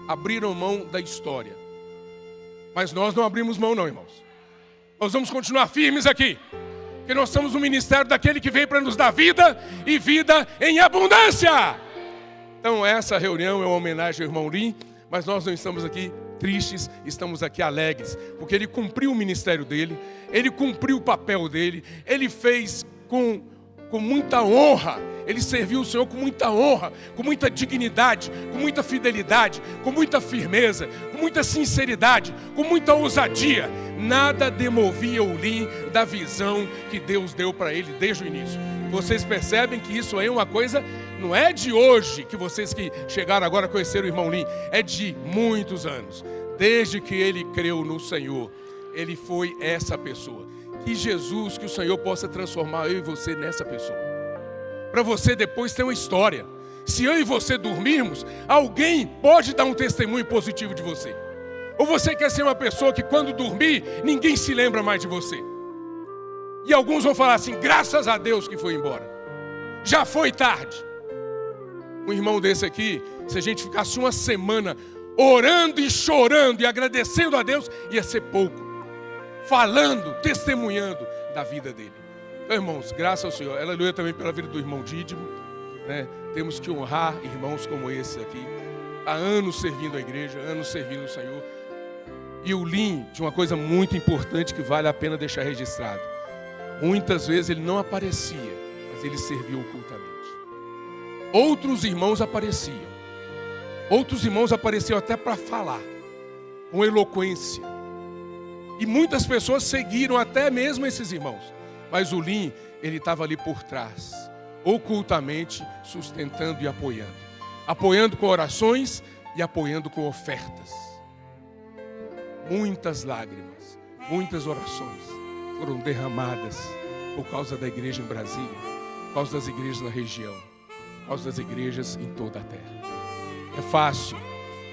Abriram mão da história. Mas nós não abrimos mão não, irmãos. Nós vamos continuar firmes aqui. Porque nós somos o ministério daquele que veio para nos dar vida e vida em abundância. Então essa reunião é uma homenagem ao irmão Lim, mas nós não estamos aqui tristes, estamos aqui alegres, porque ele cumpriu o ministério dele, ele cumpriu o papel dele, ele fez com muita honra, ele serviu o Senhor com muita honra, com muita dignidade, com muita fidelidade, com muita firmeza, com muita sinceridade, com muita ousadia. Nada demovia o Lim da visão que Deus deu para ele desde o início. Vocês percebem que isso aí é uma coisa, não é de hoje, que vocês que chegaram agora a conhecer o irmão Lim, é de muitos anos. Desde que ele creu no Senhor, ele foi essa pessoa. Que Jesus, que o Senhor possa transformar eu e você nessa pessoa. Para você depois ter uma história. Se eu e você dormirmos, alguém pode dar um testemunho positivo de você. Ou você quer ser uma pessoa que quando dormir, ninguém se lembra mais de você. E alguns vão falar assim, graças a Deus que foi embora. Já foi tarde. Um irmão desse aqui, se a gente ficasse uma semana orando e chorando e agradecendo a Deus, ia ser pouco. Falando, testemunhando da vida dele. Então, irmãos, graças ao Senhor. Aleluia também pela vida do irmão Dídimo, né? Temos que honrar irmãos como esse aqui. Há anos servindo a igreja, anos servindo o Senhor. E o Lim, de uma coisa muito importante que vale a pena deixar registrado. Muitas vezes ele não aparecia, mas ele serviu ocultamente. Outros irmãos apareciam. Outros irmãos apareciam até para falar, com eloquência. E muitas pessoas seguiram até mesmo esses irmãos. Mas o Lim, ele estava ali por trás, ocultamente, sustentando e apoiando. Apoiando com orações e apoiando com ofertas. Muitas lágrimas, muitas orações foram derramadas por causa da igreja em Brasília, por causa das igrejas na região, por causa das igrejas em toda a terra. É fácil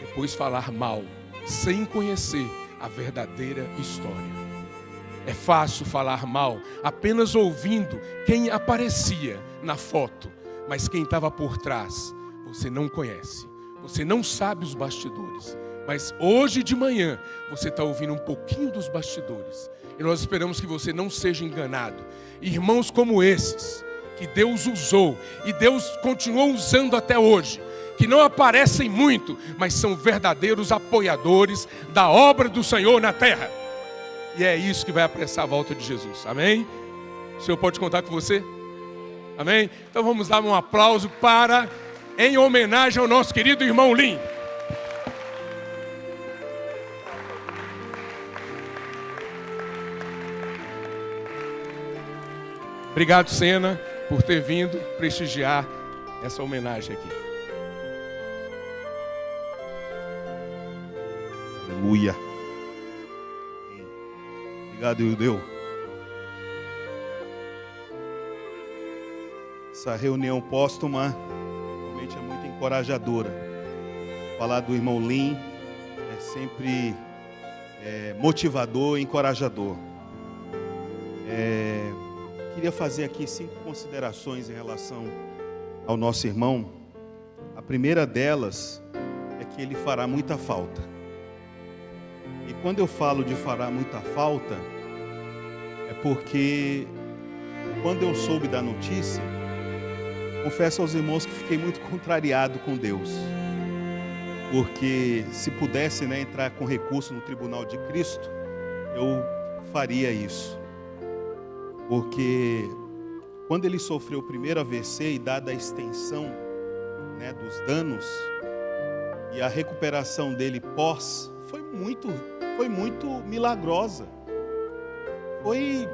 depois falar mal, sem conhecer a verdadeira história. É fácil falar mal apenas ouvindo quem aparecia na foto, mas quem estava por trás, você não conhece, você não sabe os bastidores. Mas hoje de manhã você está ouvindo um pouquinho dos bastidores. E nós esperamos que você não seja enganado. Irmãos como esses, que Deus usou e Deus continuou usando até hoje, que não aparecem muito, mas são verdadeiros apoiadores da obra do Senhor na terra. E é isso que vai apressar a volta de Jesus. Amém? O Senhor pode contar com você? Amém? Então vamos dar um aplauso em homenagem ao nosso querido irmão Lim. Obrigado, Sena, por ter vindo prestigiar essa homenagem aqui. Aleluia. Obrigado, Ildeu. Essa reunião póstuma realmente é muito encorajadora. Falar do irmão Lim é sempre motivador e encorajador. Queria fazer aqui 5 considerações em relação ao nosso irmão. A primeira delas é que ele fará muita falta. E quando eu falo de fará muita falta, é porque quando eu soube da notícia, confesso aos irmãos que fiquei muito contrariado com Deus. Porque se pudesse, entrar com recurso no Tribunal de Cristo, eu faria isso. Porque quando ele sofreu o primeiro AVC e dada a extensão dos danos e a recuperação dele pós, foi muito milagrosa. Foi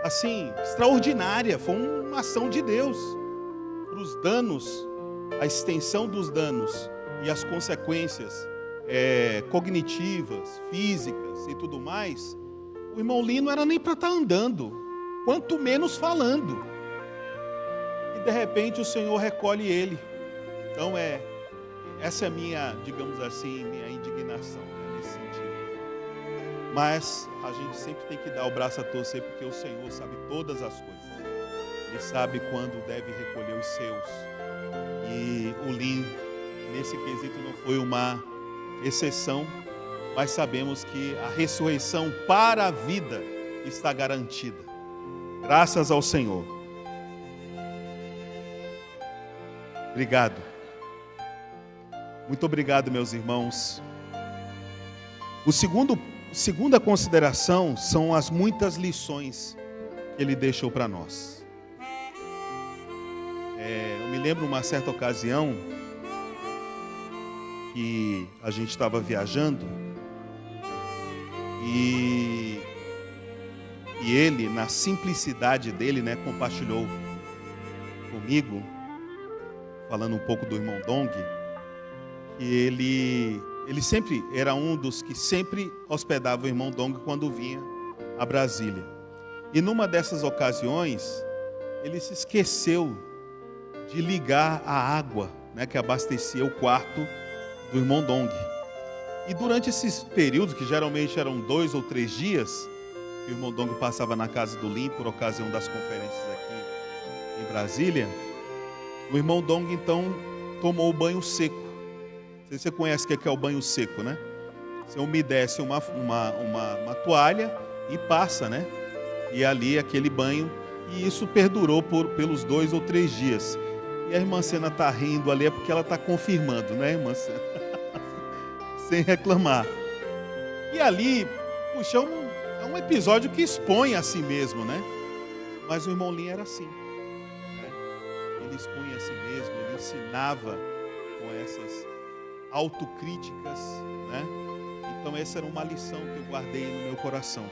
assim, extraordinária, foi uma ação de Deus. Para os danos, a extensão dos danos e as consequências cognitivas, físicas e tudo mais, o irmão Lino não era nem para estar andando, quanto menos falando. E de repente o Senhor recolhe ele. Então essa é a minha, digamos assim, minha indignação, né, nesse sentido. Mas a gente sempre tem que dar o braço a torcer, porque o Senhor sabe todas as coisas. Ele sabe quando deve recolher os seus. E o Lino, nesse quesito, não foi uma exceção, mas sabemos que a ressurreição para a vida está garantida. Graças ao Senhor. Obrigado. Muito obrigado, meus irmãos. Segunda consideração são as muitas lições que ele deixou para nós. Eu me lembro uma certa ocasião que a gente estava viajando e ele, na simplicidade dele, né, compartilhou comigo, falando um pouco do irmão Dong, que ele sempre era um dos que sempre hospedava o irmão Dong quando vinha a Brasília. E numa dessas ocasiões, ele se esqueceu de ligar a água, né, que abastecia o quarto do irmão Dong. E durante esses períodos, que geralmente eram 2 ou 3 dias, que o irmão Dong passava na casa do Lim por ocasião das conferências aqui em Brasília, o irmão Dong então tomou o banho seco. Você conhece o que é o banho seco, né? Você umedece uma toalha e passa, né? E ali aquele banho, e isso perdurou pelos 2 ou 3 dias. E a irmã Sena está rindo ali, é porque ela está confirmando, né, irmã Sena? Sem reclamar. E ali, puxa, é um episódio que expõe a si mesmo, né? Mas o irmão Lin era assim, né? Ele expunha a si mesmo, ele ensinava com essas autocríticas, né? Então essa era uma lição que eu guardei no meu coração.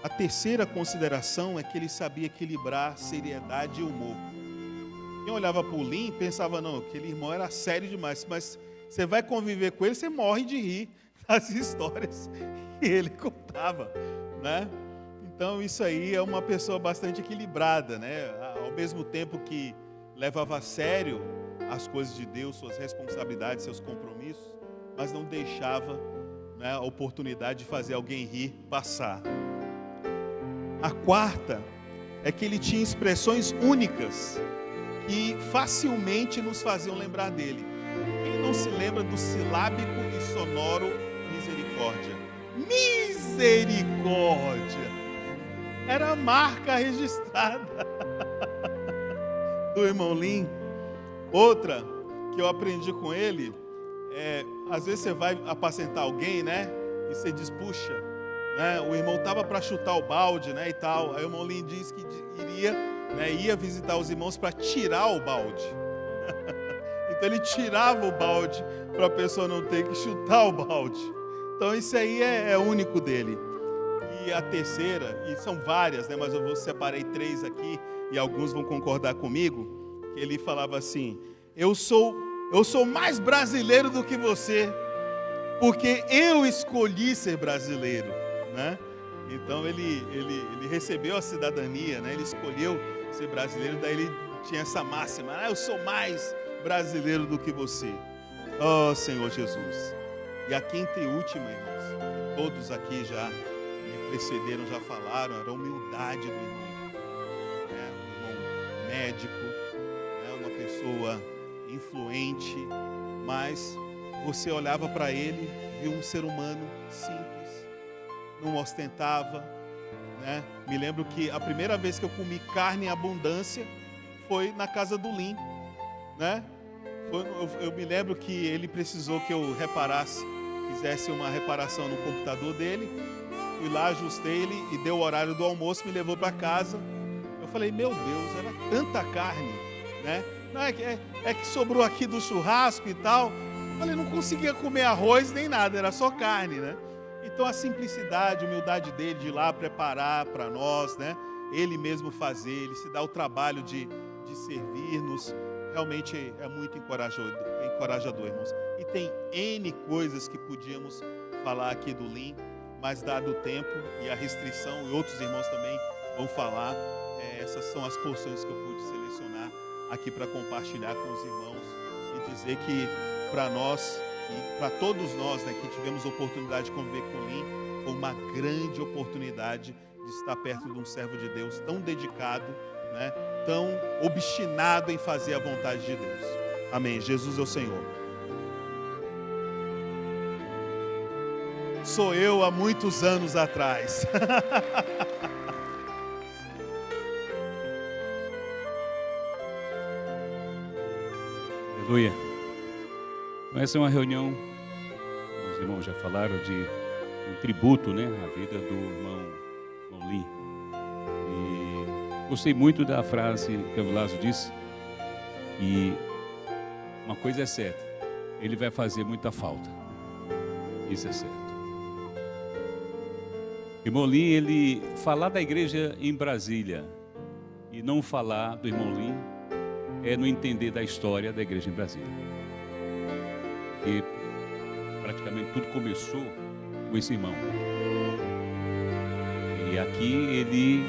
A terceira consideração é que ele sabia equilibrar seriedade e humor. Quem olhava para o Lin pensava, não, aquele irmão era sério demais, mas você vai conviver com ele, você morre de rir das histórias que ele contava, né? Então isso aí é uma pessoa bastante equilibrada, né? Ao mesmo tempo que levava a sério as coisas de Deus, suas responsabilidades, seus compromissos, mas não deixava, né, a oportunidade de fazer alguém rir passar. A quarta é que ele tinha expressões únicas que facilmente nos faziam lembrar dele. Quem não se lembra do silábico e sonoro misericórdia? Misericórdia! Era a marca registrada do irmão Lin. Outra que eu aprendi com ele às vezes você vai apacentar alguém, né? E você diz, puxa, né? O irmão estava para chutar o balde, né? E tal. Aí o irmão Lin disse que ia visitar os irmãos para tirar o balde. Então ele tirava o balde para a pessoa não ter que chutar o balde. Então isso aí é único dele. E a terceira, e são várias, né? Mas eu separei 3 aqui e alguns vão concordar comigo. Que ele falava assim: eu sou mais brasileiro do que você, porque eu escolhi ser brasileiro, né? Então ele recebeu a cidadania, né? Ele escolheu ser brasileiro, daí ele tinha essa máxima: eu sou mais brasileiro do que você. Oh, Senhor Jesus. E a quinta e última, irmãos, todos aqui já me precederam, já falaram, era a humildade do irmão, né? Um irmão médico, né? Uma pessoa influente, mas você olhava para ele, viu um ser humano simples, não ostentava, né? Me lembro que a primeira vez que eu comi carne em abundância foi na casa do Lin, né? Eu me lembro que ele precisou que eu fizesse uma reparação no computador dele. Fui lá, ajustei ele e deu o horário do almoço, me levou para casa. Eu falei, meu Deus, era tanta carne, né? Não é que sobrou aqui do churrasco e tal. Eu falei, não conseguia comer arroz nem nada, era só carne, né? Então a simplicidade, a humildade dele de ir lá preparar para nós, né? Ele mesmo fazer, ele se dá o trabalho de servir-nos. Realmente é muito encorajador, irmãos. E tem N coisas que podíamos falar aqui do Lin, mas dado o tempo e a restrição, e outros irmãos também vão falar, essas são as porções que eu pude selecionar aqui para compartilhar com os irmãos e dizer que para nós e para todos nós, né, que tivemos a oportunidade de conviver com o Lin, foi uma grande oportunidade de estar perto de um servo de Deus tão dedicado, né, tão obstinado em fazer a vontade de Deus. Amém. Jesus é o Senhor. Sou eu há muitos anos atrás. Aleluia. Essa é uma reunião, os irmãos já falaram, de um tributo, né, à vida do irmão Lin. E gostei muito da frase que o Lázaro disse, que uma coisa é certa, ele vai fazer muita falta. Isso é certo. Irmão Lin, ele falar da igreja em Brasília e não falar do irmão Lin é não entender da história da igreja em Brasília. Porque praticamente tudo começou com esse irmão. E aqui ele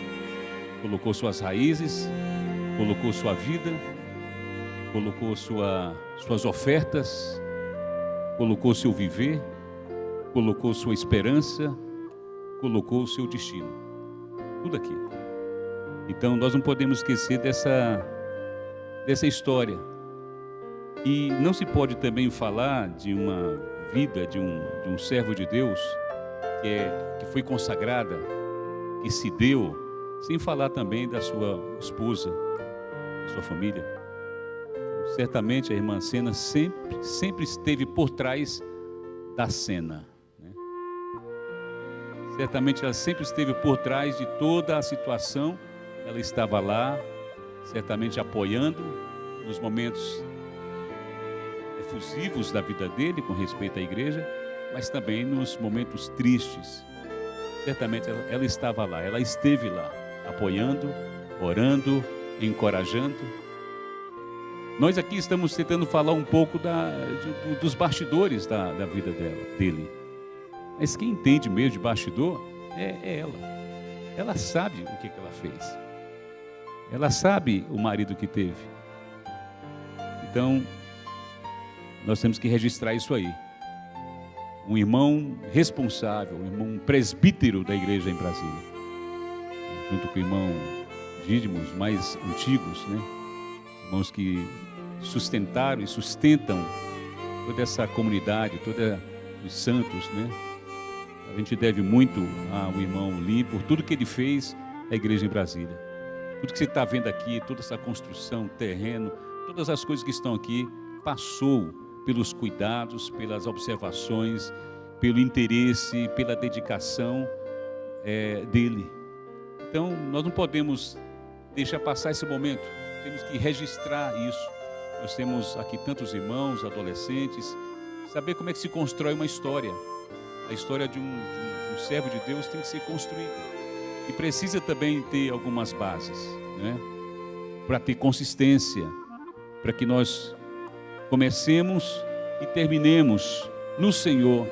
colocou suas raízes, colocou sua vida, colocou suas ofertas, colocou seu viver, colocou sua esperança, colocou o seu destino. Tudo aqui. Então nós não podemos esquecer dessa história. E não se pode também falar de uma vida de um servo de Deus que foi consagrada, que se deu, sem falar também da sua esposa, da sua família. Certamente a irmã Sena sempre esteve por trás da cena. Certamente ela sempre esteve por trás de toda a situação. Ela estava lá, certamente apoiando nos momentos efusivos da vida dele com respeito à igreja, mas também nos momentos tristes. Certamente ela estava lá, ela esteve lá, apoiando, orando, encorajando. Nós aqui estamos tentando falar um pouco dos bastidores da vida dele. Mas quem entende mesmo de bastidor é ela. Ela sabe o que ela fez. Ela sabe o marido que teve. Então, nós temos que registrar isso aí. Um irmão responsável, um irmão presbítero da igreja em Brasília. Junto com o irmão Dídimos, mais antigos, né? Irmãos que sustentaram e sustentam toda essa comunidade, todos os santos, né? A gente deve muito ao irmão Lin por tudo que ele fez à igreja em Brasília. Tudo que você está vendo aqui, toda essa construção, terreno, todas as coisas que estão aqui, passou pelos cuidados, pelas observações, pelo interesse, pela dedicação dele. Então, nós não podemos deixar passar esse momento, temos que registrar isso. Nós temos aqui tantos irmãos, adolescentes, saber como é que se constrói uma história. A história de um servo de Deus tem que ser construída. E precisa também ter algumas bases, né? Para ter consistência, para que nós comecemos e terminemos no Senhor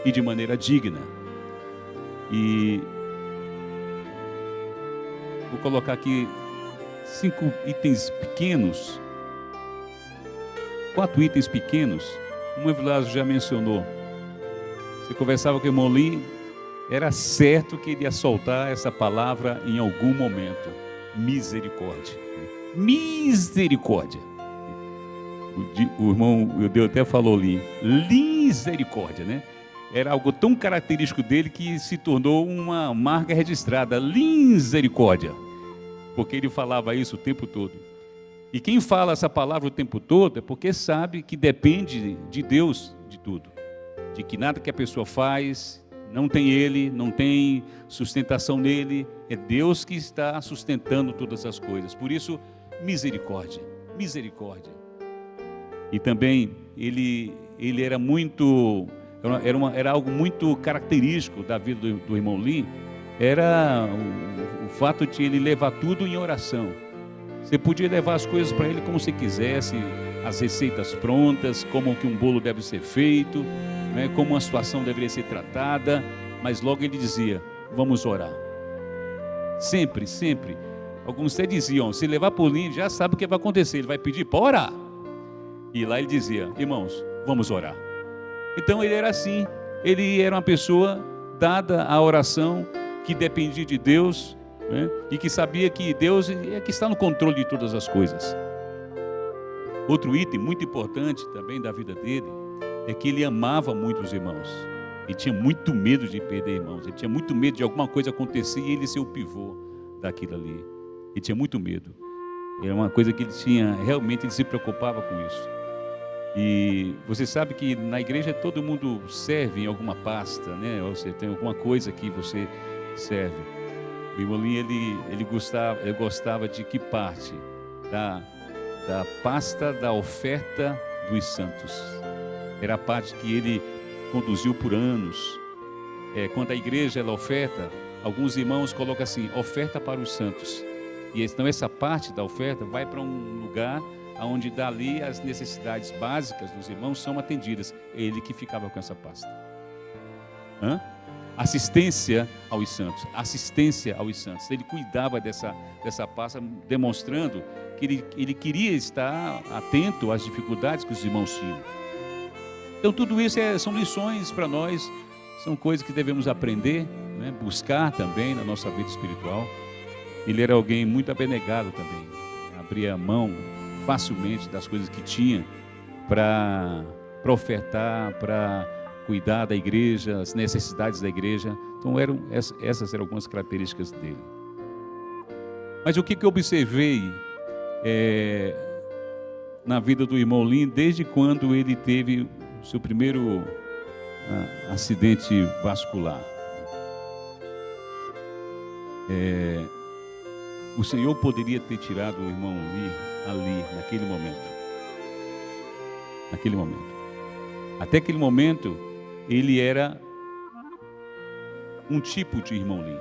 e de maneira digna. E vou colocar aqui 5 itens pequenos, 4 itens pequenos. Um Evilásio já mencionou. Você conversava com o irmão Lin, era certo que ele ia soltar essa palavra em algum momento. Misericórdia. Misericórdia. O irmão Eudeu até falou ali, misericórdia, né? Era algo tão característico dele que se tornou uma marca registrada, misericórdia, porque ele falava isso o tempo todo. E quem fala essa palavra o tempo todo é porque sabe que depende de Deus de tudo, de que nada que a pessoa faz, não tem ele, não tem sustentação nele, é Deus que está sustentando todas as coisas. Por isso, misericórdia, misericórdia. E também ele era muito, era algo muito característico da vida do irmão Lin, era o fato de ele levar tudo em oração. Você podia levar as coisas para ele como você quisesse, as receitas prontas, como que um bolo deve ser feito, né, como uma situação deveria ser tratada, mas logo ele dizia, vamos orar. Sempre, sempre. Alguns até diziam, se levar para o Lin, já sabe o que vai acontecer, ele vai pedir para orar. E lá ele dizia, irmãos, vamos orar. Então ele era assim, ele era uma pessoa dada à oração, que dependia de Deus, né, e que sabia que Deus é que está no controle de todas as coisas. Outro item muito importante também da vida dele, é que ele amava muito os irmãos. Ele tinha muito medo de perder irmãos, ele tinha muito medo de alguma coisa acontecer e ele ser o pivô daquilo ali. Ele tinha muito medo. Era uma coisa que ele tinha, realmente ele se preocupava com isso. E você sabe que na igreja todo mundo serve em alguma pasta, né? Ou você tem alguma coisa que você serve. O irmão Lin, ele gostava de que parte? Da pasta da oferta dos santos. Era a parte que ele conduziu por anos. Quando a igreja ela oferta, alguns irmãos colocam assim, oferta para os santos. E então essa parte da oferta vai para um lugar onde dali as necessidades básicas dos irmãos são atendidas. É ele que ficava com essa pasta. Assistência aos santos. Assistência aos santos. Ele cuidava dessa pasta, demonstrando que ele queria estar atento às dificuldades que os irmãos tinham. Então tudo isso são lições para nós, são coisas que devemos aprender, né? Buscar também na nossa vida espiritual. Ele era alguém muito abnegado também, abria mão facilmente das coisas que tinha para ofertar, para cuidar da igreja, as necessidades da igreja. Então essas eram algumas características dele. Mas o que eu observei na vida do irmão Lin, desde quando ele teve o seu primeiro acidente vascular. O Senhor poderia ter tirado o irmão Lin ali, naquele momento. Naquele momento. Até aquele momento, ele era um tipo de irmão Lin.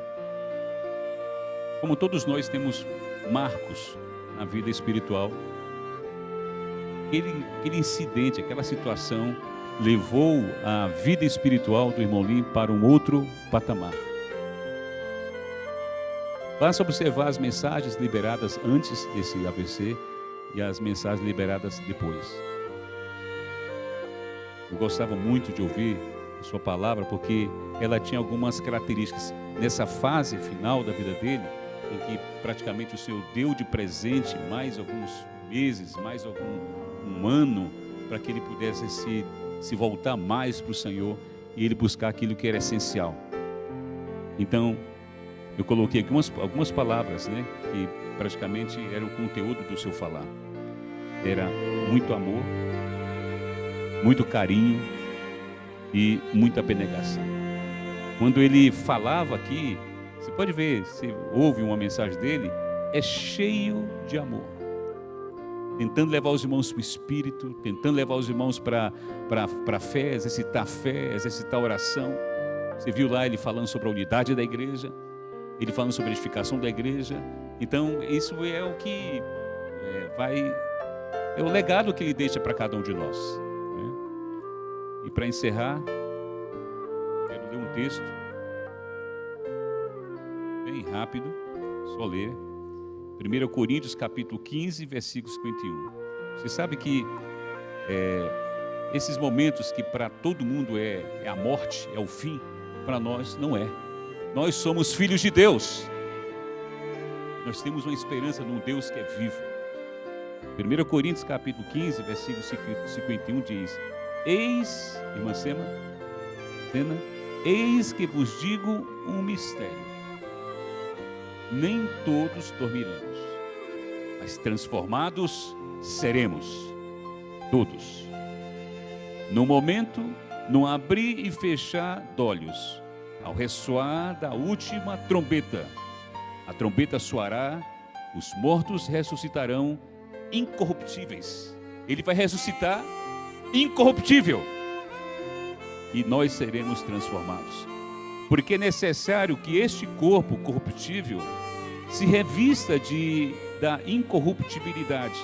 Como todos nós temos marcos na vida espiritual, aquele incidente, aquela situação, levou a vida espiritual do irmão Lin para um outro patamar. Basta observar as mensagens liberadas antes desse AVC e as mensagens liberadas depois. Eu gostava muito de ouvir a sua palavra, porque ela tinha algumas características. Nessa fase final da vida dele, em que praticamente o Senhor deu de presente mais alguns meses, mais um ano, para que ele pudesse se voltar mais para o Senhor e ele buscar aquilo que era essencial. Então, eu coloquei aqui algumas palavras, né, que praticamente eram o conteúdo do seu falar. Era muito amor, muito carinho e muita abnegação. Quando ele falava aqui, você pode ver, você ouve uma mensagem dele, é cheio de amor. Tentando levar os irmãos para o Espírito, tentando levar os irmãos para a fé, exercitar a oração. Você viu lá ele falando sobre a unidade da igreja, ele falando sobre a edificação da igreja. Então, isso é o que é o legado que ele deixa para cada um de nós, né? E para encerrar, quero ler um texto, bem rápido, só ler. 1 Coríntios capítulo 15, versículo 51. Você sabe que esses momentos que para todo mundo é a morte, é o fim, para nós não é. Nós somos filhos de Deus. Nós temos uma esperança num Deus que é vivo. 1 Coríntios capítulo 15, versículo 51 diz: Eis, irmã Sena, eis que vos digo um mistério. Nem todos dormiremos, mas transformados seremos, todos. No momento, no abrir e fechar de olhos, ao ressoar da última trombeta, a trombeta soará, os mortos ressuscitarão incorruptíveis. Ele vai ressuscitar incorruptível. E nós seremos transformados. Porque é necessário que este corpo corruptível se revista da incorruptibilidade,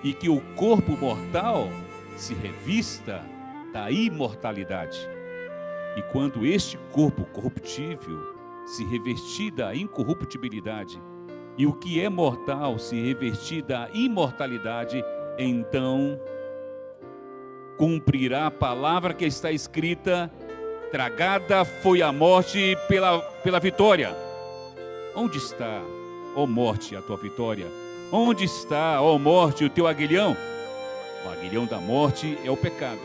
e que o corpo mortal se revista da imortalidade. E quando este corpo corruptível se revestir da incorruptibilidade, e o que é mortal se revestir da imortalidade, então cumprirá a palavra que está escrita: tragada foi a morte pela vitória. Onde está, ó morte, a tua vitória? Onde está, ó morte, o teu aguilhão? O aguilhão da morte é o pecado,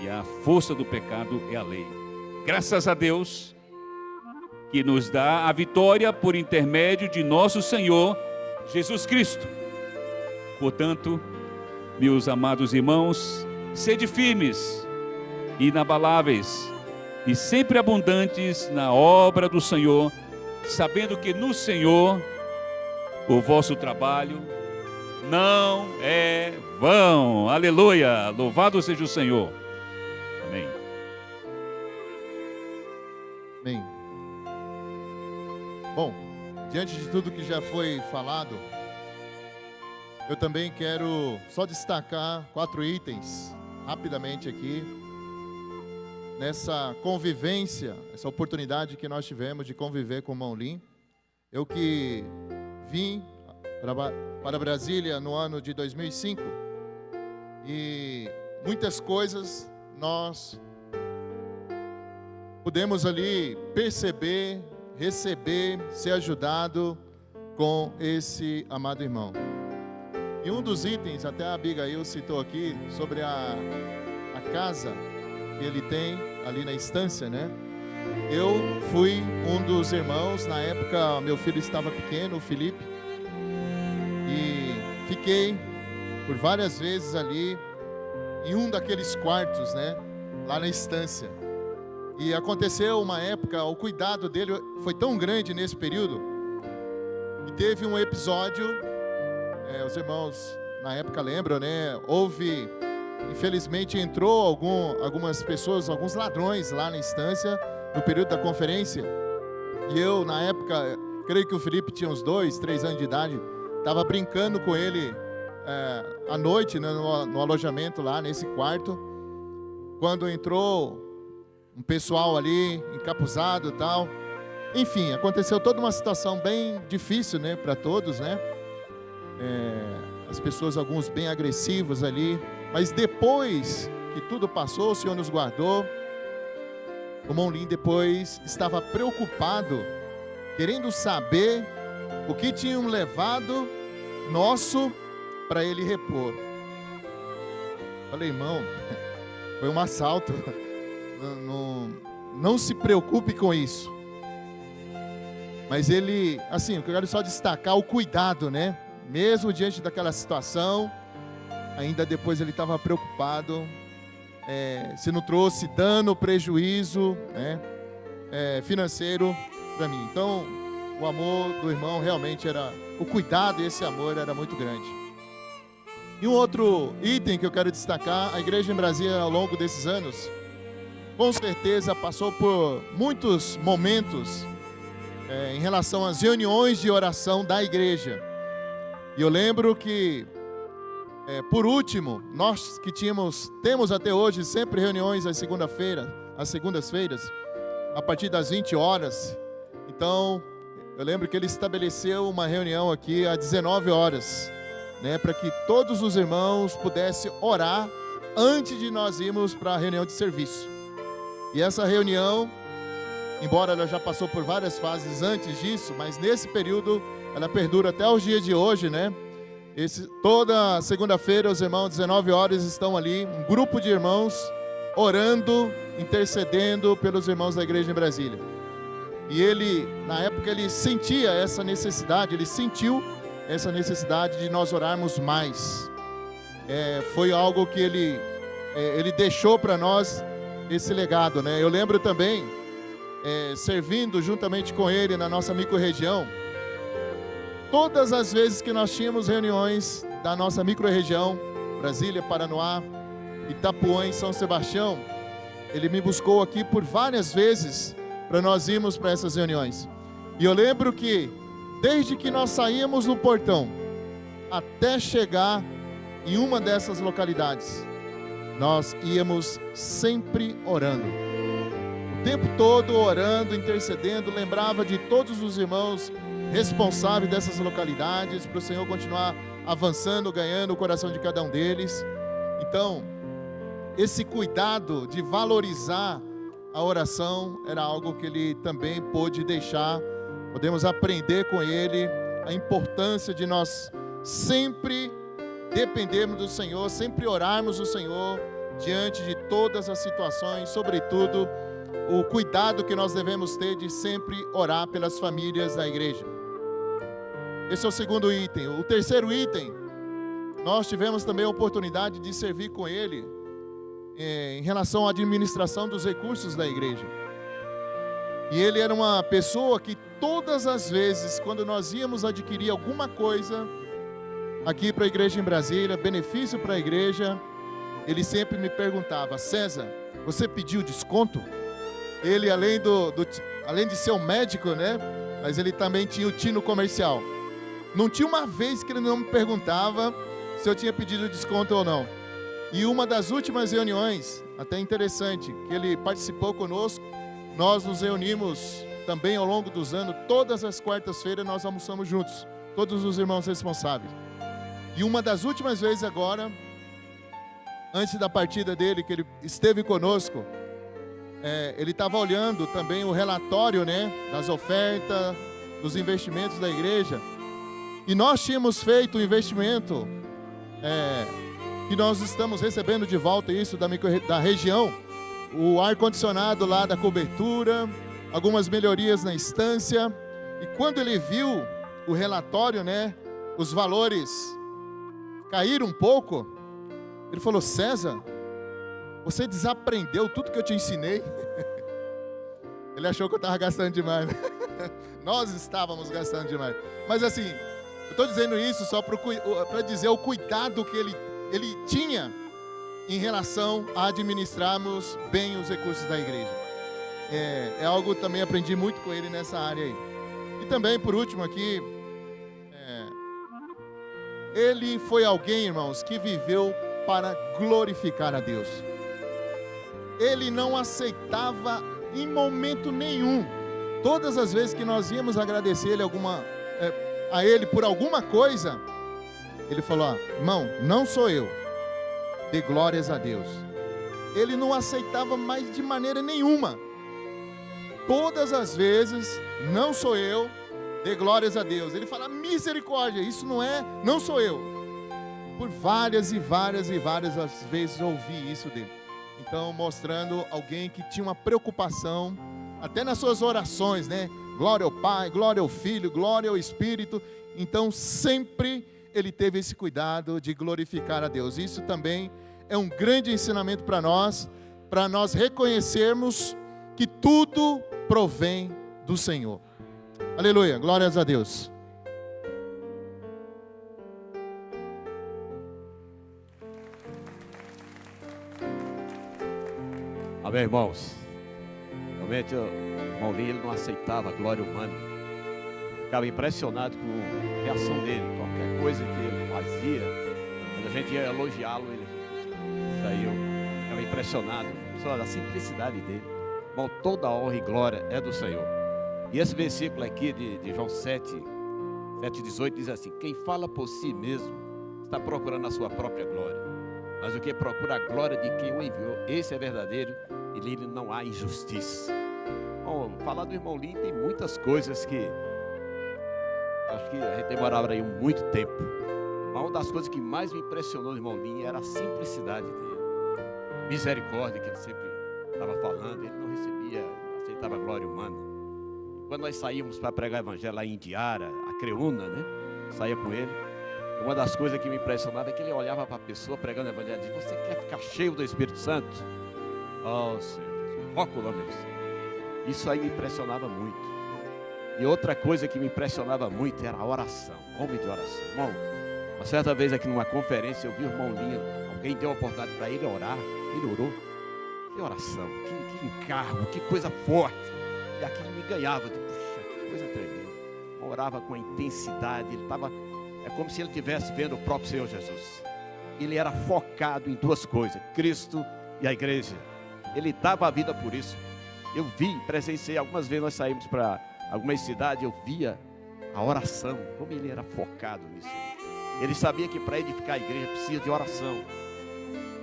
e a força do pecado é a lei. Graças a Deus, que nos dá a vitória por intermédio de nosso Senhor Jesus Cristo. Portanto, meus amados irmãos, sede firmes, inabaláveis e sempre abundantes na obra do Senhor, sabendo que no Senhor o vosso trabalho não é vão. Aleluia! Louvado seja o Senhor. Amém. Amém. Bom, diante de tudo que já foi falado, eu também quero só destacar 4 itens rapidamente aqui, nessa convivência, essa oportunidade que nós tivemos de conviver com o irmão Lim. Eu que vim para Brasília no ano de 2005, e muitas coisas nós pudemos ali perceber, receber, ser ajudado com esse amado irmão. E um dos itens, até a Abigail citou aqui, sobre a casa que ele tem ali na estância, né? Eu fui um dos irmãos, na época meu filho estava pequeno, o Felipe, e fiquei por várias vezes ali em um daqueles quartos, né? Lá na estância. E aconteceu uma época, o cuidado dele foi tão grande nesse período, e teve um episódio, os irmãos na época lembram, né? Houve, infelizmente entrou algumas pessoas, alguns ladrões lá na estância, no período da conferência. E eu, na época, creio que o Felipe tinha uns 2, 3 anos de idade, estava brincando com ele à noite, né, no alojamento lá, nesse quarto, quando entrou um pessoal ali, encapuzado e tal. Enfim, aconteceu toda uma situação bem difícil, né, para todos, né? As pessoas, alguns bem agressivos ali. Mas depois que tudo passou, o Senhor nos guardou. O irmão Lim depois estava preocupado, querendo saber o que tinham levado nosso para ele repor. Falei, irmão, foi um assalto. Não se preocupe com isso. Mas ele, assim, eu quero só destacar o cuidado, né? Mesmo diante daquela situação, ainda depois ele estava preocupado, se não trouxe dano, prejuízo, né, financeiro para mim. Então, o amor do irmão realmente era, o cuidado e esse amor era muito grande. E um outro item que eu quero destacar, a igreja em Brasília ao longo desses anos, com certeza passou por muitos momentos em relação às reuniões de oração da igreja. E eu lembro que, por último, nós que temos até hoje sempre reuniões às segundas-feiras, a partir das 20 horas. Então, eu lembro que ele estabeleceu uma reunião aqui às 19 horas, né, para que todos os irmãos pudessem orar antes de nós irmos para a reunião de serviço. E essa reunião, embora ela já passou por várias fases antes disso, mas nesse período ela perdura até os dias de hoje, né? Toda segunda-feira os irmãos, 19 horas, estão ali, um grupo de irmãos, orando, intercedendo pelos irmãos da igreja em Brasília. E ele, na época, ele sentia essa necessidade, ele sentiu essa necessidade de nós orarmos mais. Foi algo que ele deixou para nós, esse legado, né? Eu lembro também, servindo juntamente com ele na nossa microrregião, todas as vezes que nós tínhamos reuniões da nossa microrregião, Brasília, Paranoá, Itapuã e São Sebastião, ele me buscou aqui por várias vezes para nós irmos para essas reuniões. E eu lembro que desde que nós saímos no portão até chegar em uma dessas localidades, nós íamos sempre orando. O tempo todo orando, intercedendo, lembrava de todos os irmãos responsáveis dessas localidades, para o Senhor continuar avançando, ganhando o coração de cada um deles. Então, esse cuidado de valorizar a oração era algo que ele também pôde deixar. Podemos aprender com ele a importância de nós sempre dependermos do Senhor, sempre orarmos o Senhor diante de todas as situações, sobretudo o cuidado que nós devemos ter de sempre orar pelas famílias da igreja. Esse é o segundo item. O terceiro item, nós tivemos também a oportunidade de servir com ele em relação à administração dos recursos da igreja. E ele era uma pessoa que todas as vezes, quando nós íamos adquirir alguma coisa aqui para a igreja em Brasília, benefício para a igreja, ele sempre me perguntava: César, você pediu desconto? Ele, além de ser um médico, né? Mas ele também tinha o tino comercial. Não tinha uma vez que ele não me perguntava se eu tinha pedido desconto ou não. E uma das últimas reuniões, até interessante, que ele participou conosco, nós nos reunimos também ao longo dos anos, todas as quartas-feiras nós almoçamos juntos, todos os irmãos responsáveis. E uma das últimas vezes agora, antes da partida dele, que ele esteve conosco, ele estava olhando também o relatório, né, das ofertas, dos investimentos da igreja. E nós tínhamos feito um investimento, que nós estamos recebendo de volta isso da região, o ar-condicionado lá da cobertura, algumas melhorias na estância. E quando ele viu o relatório, né, os valores caíram um pouco, ele falou: César, você desaprendeu tudo que eu te ensinei? Ele achou que eu estava gastando demais, né? Nós estávamos gastando demais. Mas assim, eu estou dizendo isso só para dizer o cuidado que ele tinha em relação a administrarmos bem os recursos da igreja. É algo que também aprendi muito com ele nessa área aí. E também, por último aqui, ele foi alguém, irmãos, que viveu para glorificar a Deus. Ele não aceitava em momento nenhum, todas as vezes que nós íamos agradecer a ele por alguma coisa, ele falou: irmão, não sou eu, dê glórias a Deus. Ele não aceitava mais de maneira nenhuma. Todas as vezes, não sou eu, dê glórias a Deus. Ele fala: misericórdia, isso não sou eu. Por várias e várias e várias vezes eu ouvi isso dele. Então, mostrando alguém que tinha uma preocupação, até nas suas orações, né? Glória ao Pai, glória ao Filho, glória ao Espírito. Então, sempre ele teve esse cuidado de glorificar a Deus. Isso também é um grande ensinamento para nós reconhecermos que tudo provém do Senhor. Aleluia, glórias a Deus. Amém, irmãos. Realmente o irmão Lee, ele não aceitava a glória humana. Ficava impressionado com a reação dele. Qualquer coisa que ele fazia, quando a gente ia elogiá-lo, ele saiu. Ficava impressionado. Só da simplicidade dele. Irmão, toda a honra e glória é do Senhor. E esse versículo aqui de João 7:18 diz assim: quem fala por si mesmo está procurando a sua própria glória. Mas o que procura a glória de quem o enviou, esse é verdadeiro, e nele não há injustiça. Bom, falar do irmão Lee tem muitas coisas que acho que a gente demorava aí muito tempo. Mas uma das coisas que mais me impressionou no irmão Lee era a simplicidade dele, a misericórdia que ele sempre estava falando. Ele não aceitava glória humana. E quando nós saímos para pregar o evangelho lá em Indiara, a Creúna, né? Saía com ele. Uma das coisas que me impressionava é que ele olhava para a pessoa pregando o evangelho e dizia: você quer ficar cheio do Espírito Santo? Oh, Senhor, foca o nome do Senhor. Isso aí me impressionava muito. E outra coisa que me impressionava muito era a oração, homem de oração. Irmão, uma certa vez aqui numa conferência eu vi o irmão Linha, alguém deu a oportunidade para ele orar, ele orou. Que oração, que encargo, que coisa forte. E aquilo me ganhava, puxa, que coisa tremenda. Orava com a intensidade, ele estava... É como se ele estivesse vendo o próprio Senhor Jesus. ele era focado em duas coisas: Cristo e a igreja. Ele dava a vida por isso. Eu vi, presenciei algumas vezes, nós saímos para algumas cidades, eu via a oração, como ele era focado nisso. Ele sabia que para edificar a igreja precisa de oração.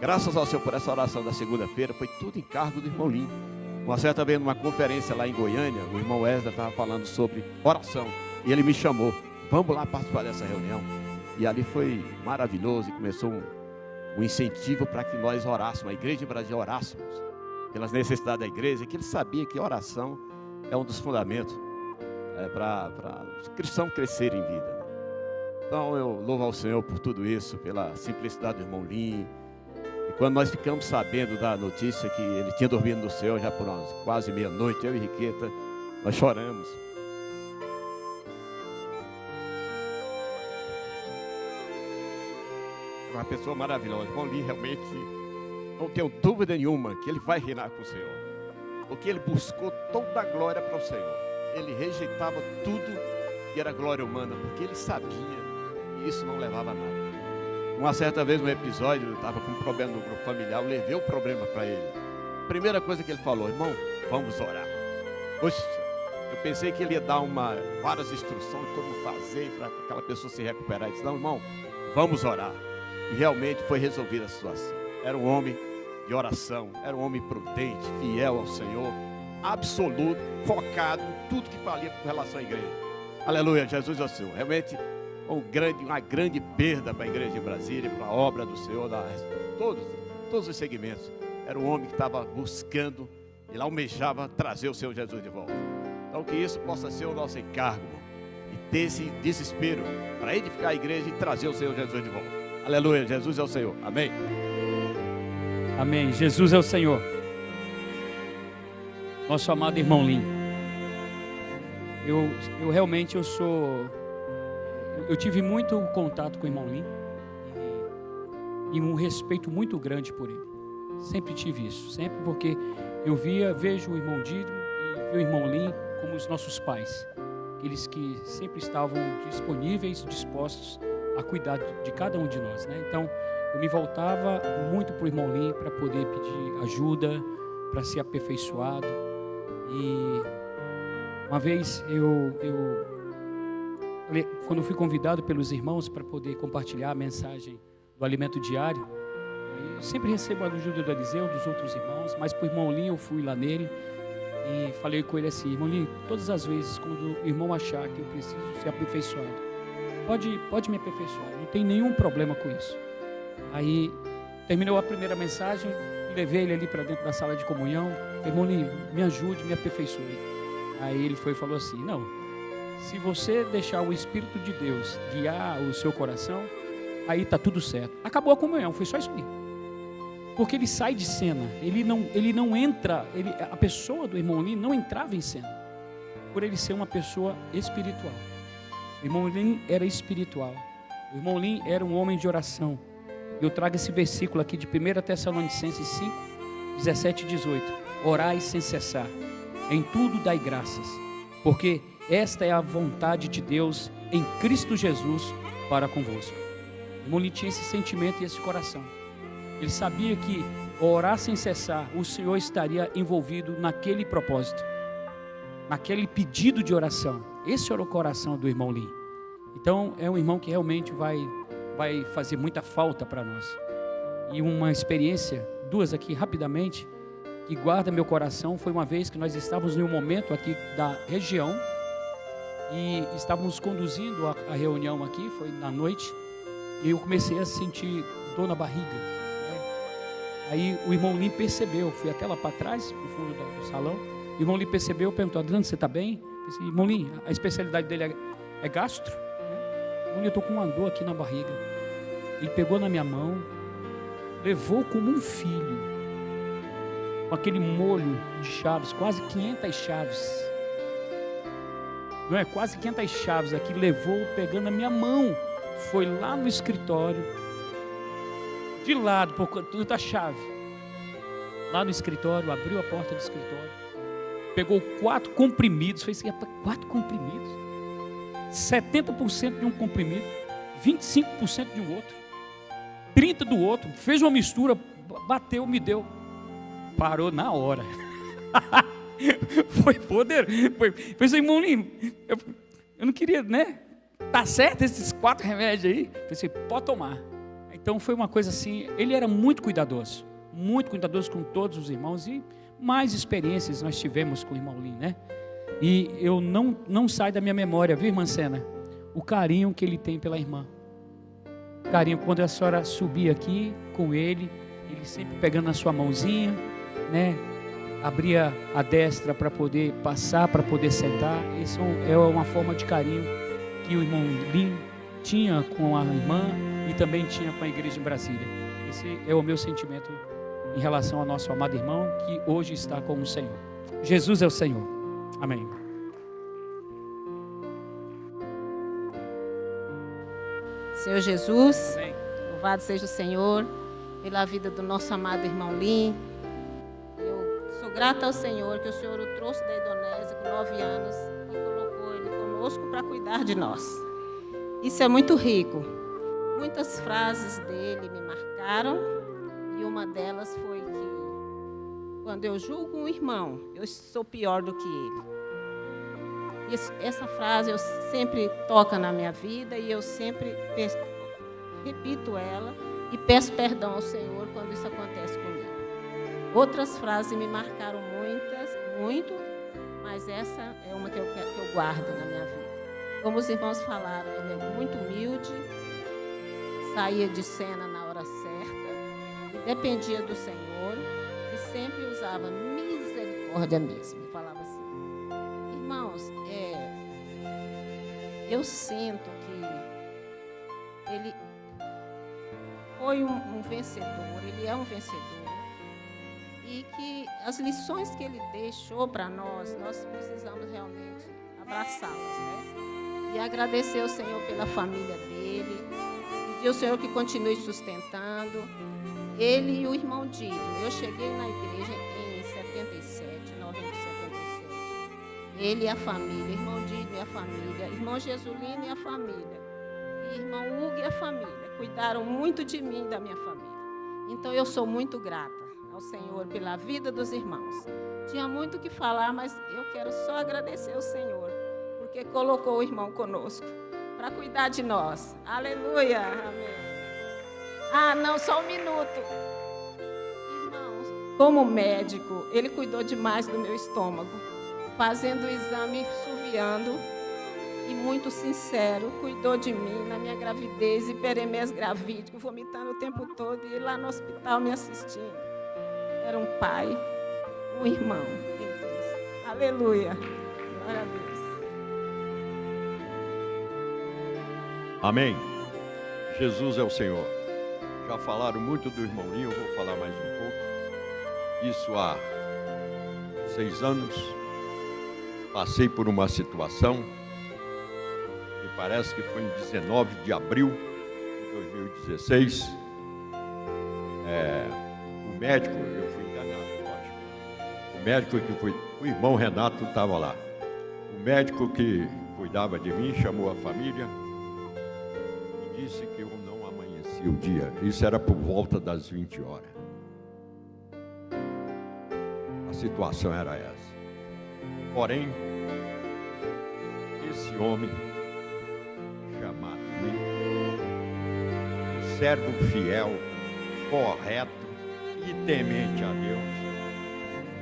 Graças ao Senhor por essa oração da segunda-feira, foi tudo em cargo do irmão Lino. Uma certa vez, numa conferência lá em Goiânia, o irmão Wesley estava falando sobre oração. E ele me chamou: vamos lá participar dessa reunião. E ali foi maravilhoso e começou um incentivo para que nós orássemos, a igreja de Brasília orássemos pelas necessidades da igreja, que ele sabia que oração é um dos fundamentos para os cristãos crescerem em vida. Então eu louvo ao Senhor por tudo isso, pela simplicidade do irmão Lino. E quando nós ficamos sabendo da notícia que ele tinha dormido no céu já por umas quase meia-noite, eu e Riqueta, nós choramos. Uma pessoa maravilhosa. Irmão Lino, realmente, não tenho dúvida nenhuma que ele vai reinar com o Senhor, porque ele buscou toda a glória para o Senhor. Ele rejeitava tudo que era glória humana, porque ele sabia que isso não levava a nada. Uma certa vez, num episódio, eu estava com um problema no grupo familiar, eu levei o problema para ele. Primeira coisa que ele falou: irmão, vamos orar. Poxa, eu pensei que ele ia dar várias instruções de como fazer para aquela pessoa se recuperar. Ele disse: não, irmão, vamos orar. E realmente foi resolvida a situação. Era um homem de oração, era um homem prudente, fiel ao Senhor, absoluto, focado em tudo que valia com relação à igreja. Aleluia, Jesus é o Senhor. Realmente uma grande perda para a igreja de Brasília, para a obra do Senhor, todos os segmentos. Era um homem que estava buscando, ele almejava trazer o Senhor Jesus de volta. Então que isso possa ser o nosso encargo, e ter esse desespero para edificar a igreja e trazer o Senhor Jesus de volta. Aleluia, Jesus é o Senhor. Amém. Amém. Jesus é o Senhor. Nosso amado irmão Lino. Eu realmente eu tive muito contato com o irmão Lino e um respeito muito grande por ele. Sempre tive isso, sempre, porque eu vejo o irmão Dídimo e o irmão Lino como os nossos pais, aqueles que sempre estavam disponíveis, dispostos a cuidar de cada um de nós, né? Então, eu me voltava muito para o irmão Lino para poder pedir ajuda, para ser aperfeiçoado. E uma vez quando eu fui convidado pelos irmãos para poder compartilhar a mensagem do alimento diário, eu sempre recebo a ajuda do Eliseu, dos outros irmãos, mas para o irmão Lino eu fui lá nele e falei com ele assim: irmão Lino, todas as vezes quando o irmão achar que eu preciso ser aperfeiçoado, pode me aperfeiçoar, não tem nenhum problema com isso. Aí terminou a primeira mensagem, levei ele ali para dentro da sala de comunhão. Irmão Lino, me ajude, me aperfeiçoe. Aí ele foi e falou assim: não, se você deixar o Espírito de Deus guiar o seu coração, aí está tudo certo. Acabou a comunhão, foi só isso aí. Porque ele sai de cena, ele não entra, a pessoa do irmão Lino não entrava em cena, por ele ser uma pessoa espiritual. O irmão Lino era espiritual, o irmão Lino era um homem de oração. Eu trago esse versículo aqui de 1 Tessalonicenses 5, 17 e 18. Orai sem cessar, em tudo dai graças, porque esta é a vontade de Deus em Cristo Jesus para convosco. O irmão Lino tinha esse sentimento e esse coração. Ele sabia que orar sem cessar, o Senhor estaria envolvido naquele propósito, naquele pedido de oração. Esse era o coração do irmão Lino. Então é um irmão que realmente vai fazer muita falta para nós. E uma experiência, duas aqui rapidamente, que guarda meu coração, foi uma vez que nós estávamos em um momento aqui da região e estávamos conduzindo a reunião aqui, foi na noite, e eu comecei a sentir dor na barriga, né? Aí o irmão Lino percebeu, fui até lá para trás, no fundo do salão, o irmão Lino percebeu, perguntou: Adriano, você está bem? Eu disse: irmão Lino, a especialidade dele é gastro, né? Eu estou com uma dor aqui na barriga. Ele pegou na minha mão, levou como um filho, com aquele molho de chaves, quase 500 chaves, não é? Quase 500 chaves aqui, levou pegando na minha mão, foi lá no escritório, de lado, por conta da chave, lá no escritório, abriu a porta do escritório, pegou 4 comprimidos, fez 4 comprimidos, 70% de um comprimido, 25% de um outro. 30 do outro, fez uma mistura, bateu, me deu. Parou na hora. Foi poder. Foi assim, irmão Lino, eu não queria, né? Tá certo esses 4 remédios aí? Eu pensei, pode tomar. Então foi uma coisa assim, ele era muito cuidadoso com todos os irmãos, e mais experiências nós tivemos com o irmão Lino, né? E eu não sai da minha memória, viu, irmã Sena? O carinho que ele tem pela irmã. Carinho, quando a senhora subia aqui com ele sempre pegando na sua mãozinha, né? Abria a destra para poder passar, para poder sentar. Isso é uma forma de carinho que o irmão Lino tinha com a irmã e também tinha com a igreja em Brasília. Esse é o meu sentimento em relação ao nosso amado irmão, que hoje está com o Senhor. Jesus é o Senhor. Amém. Senhor Jesus, amém. Louvado seja o Senhor pela vida do nosso amado irmão Lino. Eu sou grata ao Senhor que o Senhor o trouxe da Indonésia com 9 anos e colocou ele conosco para cuidar de nós. Isso é muito rico. Muitas frases dele me marcaram e uma delas foi que quando eu julgo um irmão, eu sou pior do que ele. Essa frase eu sempre toca na minha vida e eu sempre repito ela e peço perdão ao Senhor quando isso acontece comigo. Outras frases me marcaram muito, mas essa é uma que eu guardo na minha vida. Como os irmãos falaram, ele é muito humilde, saía de cena na hora certa, e dependia do Senhor e sempre usava misericórdia mesmo. Falava assim, irmãos, eu sinto que ele foi um vencedor, ele é um vencedor, e que as lições que ele deixou para nós precisamos realmente abraçá-las, né? E agradecer ao Senhor pela família dele, pedir ao Senhor que continue sustentando ele e o irmão Dídio. Eu cheguei na igreja em 77, novembro de 77. Ele e a família, irmão Dídio e a família, irmão Jesulino e a família, e irmão Hugo e a família, cuidaram muito de mim e da minha família. Então eu sou muito grata ao Senhor pela vida dos irmãos. Tinha muito o que falar, mas eu quero só agradecer ao Senhor, porque colocou o irmão conosco para cuidar de nós. Aleluia, amém. Não, só um minuto. Irmãos, como médico, ele cuidou demais do meu estômago, fazendo o exame, suviando, e muito sincero, cuidou de mim na minha gravidez, hiperemés gravídico, vomitando o tempo todo, e lá no hospital me assistindo. Era um pai, um irmão em Cristo. Aleluia. Glória a Deus. Amém. Jesus é o Senhor. Já falaram muito do irmão Lino, eu vou falar mais um pouco. Isso há 6 anos, passei por uma situação, me parece que foi em 19 de abril de 2016. O médico, eu fui enganado, lógico. O médico que foi, o irmão Renato estava lá. O médico que cuidava de mim chamou a família e disse que eu não amanhecia o dia. Isso era por volta das 20 horas. A situação era essa. Porém, esse homem chamado Lino, um servo fiel, correto e temente a Deus,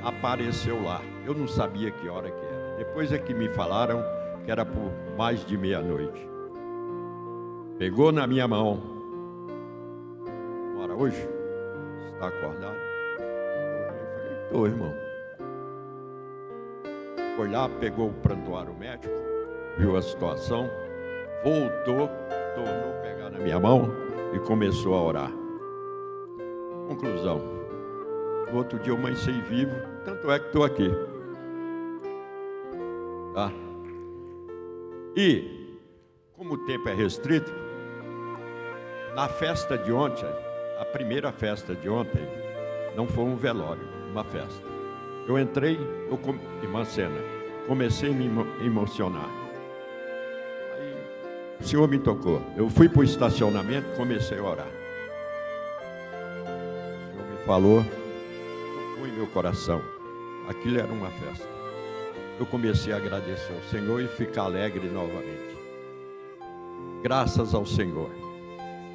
apareceu lá. Eu não sabia que hora que era. Depois é que me falaram que era por mais de meia-noite. Pegou na minha mão. Ora, hoje? Está acordado? Eu falei, estou, irmão. Foi lá, pegou o prontuário médico, viu a situação, voltou, tornou a pegar na minha mão e começou a orar. Conclusão. No outro dia eu amanheci vivo, tanto é que estou aqui. Tá? E, como o tempo é restrito, na festa de ontem, a primeira festa de ontem, não foi um velório, uma festa. Eu entrei, irmã Sena, comecei a me emocionar. Aí o Senhor me tocou. Eu fui para o estacionamento, comecei a orar. falou, tocou em meu coração. Aquilo era uma festa. Eu comecei a agradecer ao Senhor e ficar alegre novamente. Graças ao Senhor,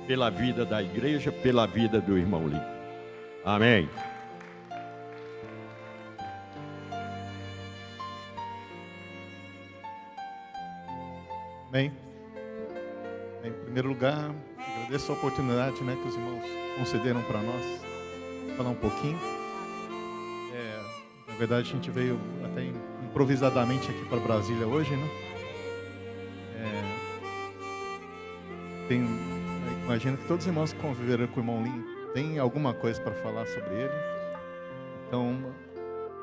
pela vida da igreja, pela vida do irmão Lim. Amém. Bem, em primeiro lugar, agradeço a oportunidade, né, que os irmãos concederam para nós falar um pouquinho. Na verdade, a gente veio até improvisadamente aqui para Brasília hoje, né? Imagino que todos os irmãos que conviveram com o irmão Lim têm alguma coisa para falar sobre ele. Então,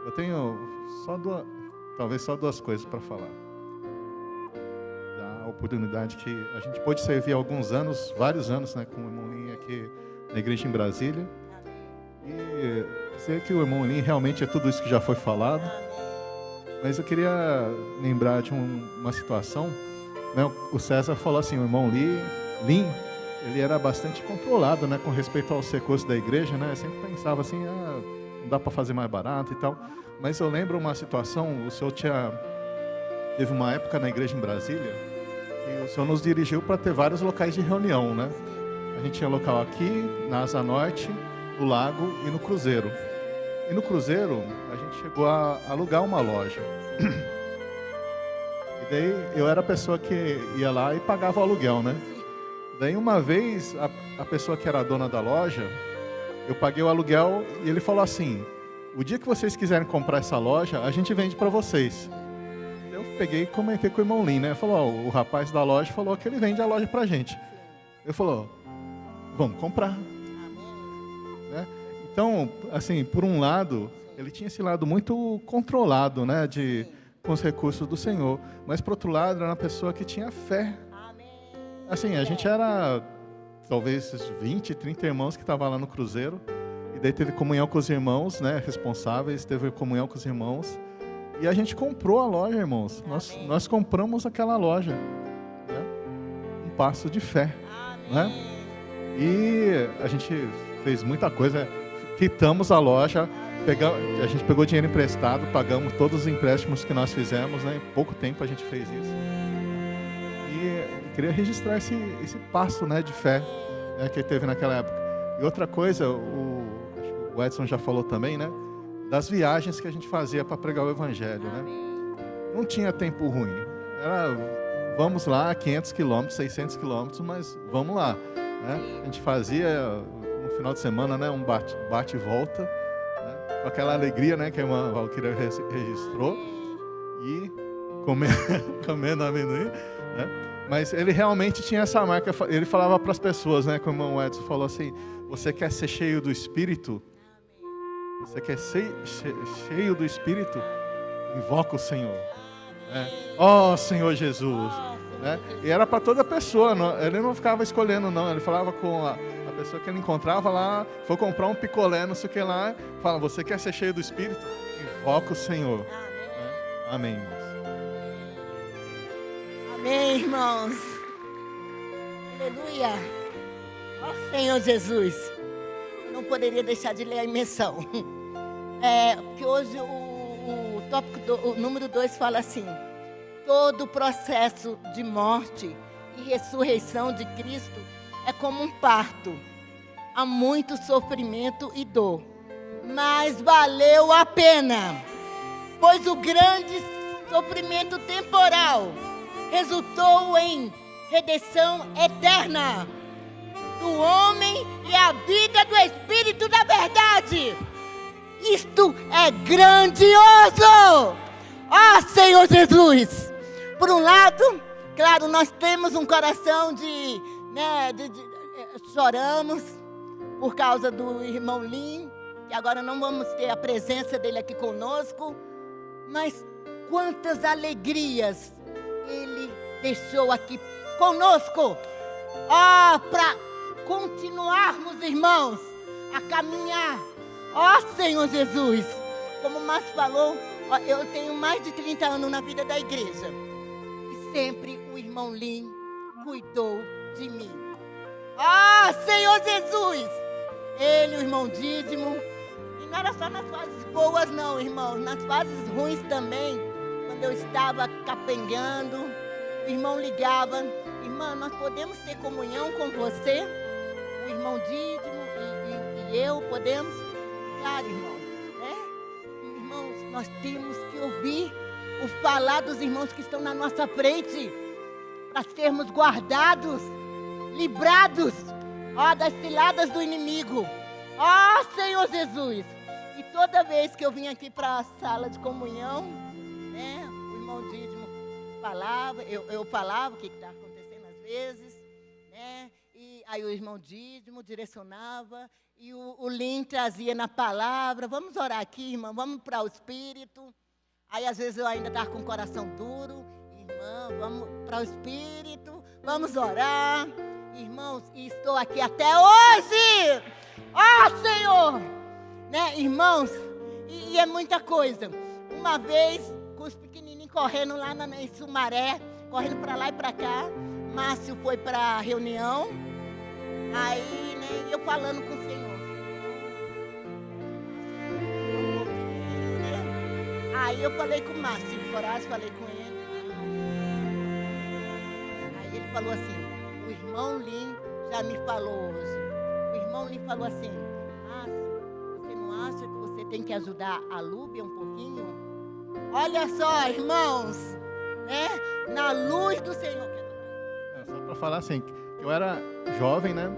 eu tenho talvez só duas coisas para falar. Da oportunidade que a gente pôde servir há alguns anos, vários anos, né, com o irmão Lim aqui na igreja em Brasília. E sei que o irmão Lim realmente é tudo isso que já foi falado. Mas eu queria lembrar de uma situação, né? O César falou assim, o irmão Lim, ele era bastante controlado, né, com respeito aos recursos da igreja, né? Eu sempre pensava assim, não dá para fazer mais barato e tal. Mas eu lembro uma situação, o senhor teve uma época na igreja em Brasília e o senhor nos dirigiu para ter vários locais de reunião, né? A gente tinha local aqui, na Asa Norte, no Lago e no Cruzeiro. E no Cruzeiro, a gente chegou a alugar uma loja. E daí eu era a pessoa que ia lá e pagava o aluguel, né? Daí uma vez, a pessoa que era a dona da loja, eu paguei o aluguel e ele falou assim, o dia que vocês quiserem comprar essa loja, a gente vende para vocês. Eu peguei e comentei com o irmão Lim, né? Falou, o rapaz da loja falou que ele vende a loja pra gente. Ele falou, vamos comprar. Né? Então, assim, por um lado, ele tinha esse lado muito controlado, né, com os recursos do Senhor. Mas, por outro lado, era uma pessoa que tinha fé. Assim, a gente era, talvez, 20, 30 irmãos que estavam lá no Cruzeiro. E daí teve comunhão com os irmãos, né, responsáveis, teve comunhão com os irmãos. E a gente comprou a loja, irmãos. Nós compramos aquela loja. Né? Um passo de fé. Né? E a gente fez muita coisa. Quitamos a loja, a gente pegou dinheiro emprestado, pagamos todos os empréstimos que nós fizemos, né? Em pouco tempo a gente fez isso. E eu queria registrar esse passo, né, de fé, né, que teve naquela época. E outra coisa, o Edson já falou também, né? Das viagens que a gente fazia para pregar o Evangelho, né? Não tinha tempo ruim. Vamos lá, 500 quilômetros, 600 quilômetros, mas vamos lá. Né? A gente fazia no final de semana, né, um bate e volta, né, com aquela alegria, né, que a irmã Valquíria registrou, e comendo amendoim, né? Mas ele realmente tinha essa marca. Ele falava para as pessoas, né, como o irmão Edson falou assim, você quer ser cheio do Espírito? Você quer ser cheio do Espírito? Invoca o Senhor. Ó Senhor Jesus. Né? E era para toda pessoa, ele não ficava escolhendo, não. Ele falava com a pessoa que ele encontrava lá, foi comprar um picolé, não sei o que lá, fala, você quer ser cheio do Espírito? Invoca o Senhor. Amém, irmãos. Amém, irmãos. Aleluia. Ó Senhor Jesus. Não poderia deixar de ler a menção. Porque hoje o tópico, o número 2 fala assim, todo o processo de morte e ressurreição de Cristo é como um parto. Há muito sofrimento e dor, mas valeu a pena, pois o grande sofrimento temporal resultou em redenção eterna do homem e a vida do Espírito da verdade. Isto é grandioso! Ó Senhor Jesus! Por um lado, claro, nós temos um coração choramos por causa do irmão Lim, que agora não vamos ter a presença dele aqui conosco, mas quantas alegrias ele deixou aqui conosco, para continuarmos, irmãos, a caminhar. Ó Senhor Jesus, como o Márcio falou, eu tenho mais de 30 anos na vida da igreja. E sempre o irmão Lim cuidou de mim. Senhor Jesus, Ele, o irmão Dídimo. E não era só nas fases boas não, irmãos, nas fases ruins também. Quando eu estava capengando, o irmão ligava: irmã, nós podemos ter comunhão com você? O irmão Dídimo e eu podemos? Claro, irmão, né? Irmãos, nós temos que ouvir o falar dos irmãos que estão na nossa frente, para sermos guardados, livrados, das ciladas do inimigo. Senhor Jesus! E toda vez que eu vim aqui para a sala de comunhão, né, o irmão Dídimo falava, eu falava o que está acontecendo às vezes, né, e aí o irmão Dídimo direcionava, e o Lin trazia na palavra: vamos orar aqui, irmã, vamos para o Espírito. Aí às vezes eu ainda estava com o coração duro: irmã, vamos para o Espírito, vamos orar. Irmãos, e estou aqui até hoje. Senhor! Né, irmãos? E é muita coisa. Uma vez, com os pequenininhos correndo lá em Sumaré, correndo para lá e para cá, Márcio foi para a reunião. Aí, né, eu falando com o Senhor. Aí eu falei com o Márcio, coragem, falei com ele. Aí ele falou assim: o irmão Lin já me falou hoje. O irmão Lin falou assim: Márcio, você não acha que você tem que ajudar a Lúbia um pouquinho? Olha só, irmãos, né? Na luz do Senhor. Só para falar assim, que eu era jovem, né?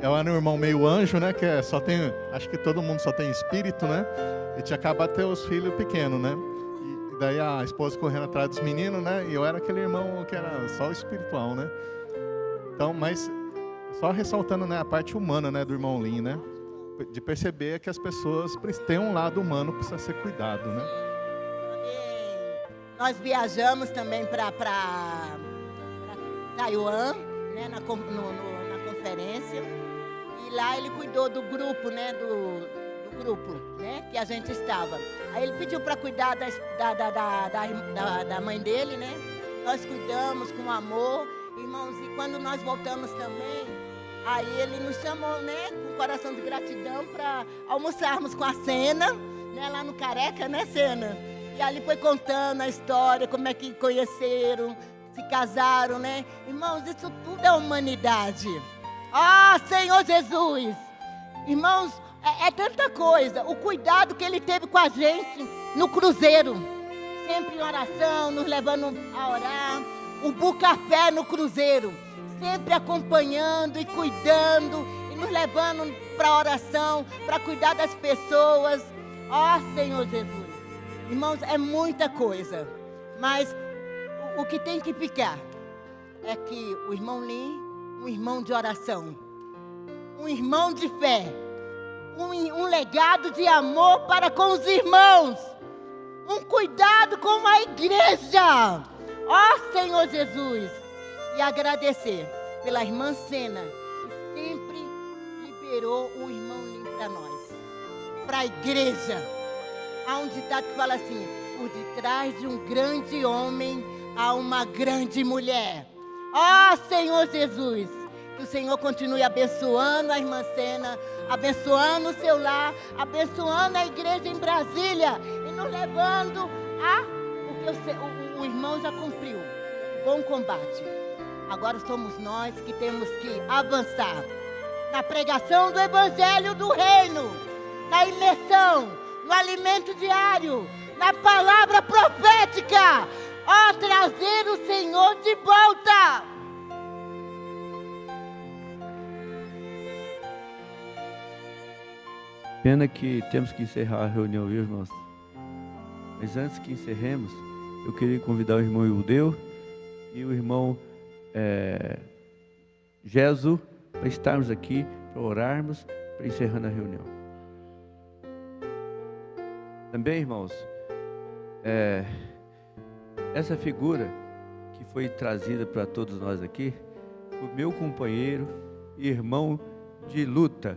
Eu era um irmão meio anjo, né? Que só tem, acho que todo mundo só tem espírito, né? E tinha acabado de ter os filhos pequenos, né? E daí a esposa correndo atrás dos meninos, né? E eu era aquele irmão que era só espiritual, né? Então, mas só ressaltando, né, a parte humana, né, do irmão Lin, né? De perceber que as pessoas têm um lado humano que precisa ser cuidado, né? Nós viajamos também para Taiwan, né, na conferência. E lá ele cuidou do grupo, né, do grupo, né, que a gente estava. Aí ele pediu para cuidar da mãe dele, né? Nós cuidamos com amor, irmãos. E quando nós voltamos também, aí ele nos chamou, né, com coração de gratidão, para almoçarmos com a Sena, né, lá no Careca, né, Sena? E ali foi contando a história, como é que conheceram, se casaram, né? Irmãos, isso tudo é humanidade. Senhor Jesus! Irmãos, é tanta coisa. O cuidado que ele teve com a gente no cruzeiro. Sempre em oração, nos levando a orar. O Bucafé no cruzeiro. Sempre acompanhando e cuidando. E nos levando para oração, para cuidar das pessoas. Senhor Jesus! Irmãos, é muita coisa. Mas o que tem que ficar é que o irmão Lin, um irmão de oração, um irmão de fé, um legado de amor para com os irmãos, um cuidado com a igreja. Senhor Jesus! E agradecer pela irmã Sena, que sempre liberou o irmão Lin para nós, para a igreja. Há um ditado que fala assim: por detrás de um grande homem há uma grande mulher. Senhor Jesus! Que o Senhor continue abençoando a irmã Sena, abençoando o seu lar, abençoando a igreja em Brasília e nos levando porque o irmão já cumpriu o bom combate. Agora somos nós que temos que avançar na pregação do Evangelho do Reino, na imersão, no alimento diário, na palavra profética, trazer o Senhor de volta. Pena que temos que encerrar a reunião, viu, irmãos? Mas antes que encerremos, eu queria convidar o irmão Ildeu e o irmão Jesus para estarmos aqui, para orarmos, para encerrando a reunião. Também, irmãos, essa figura que foi trazida para todos nós aqui, foi meu companheiro e irmão de luta,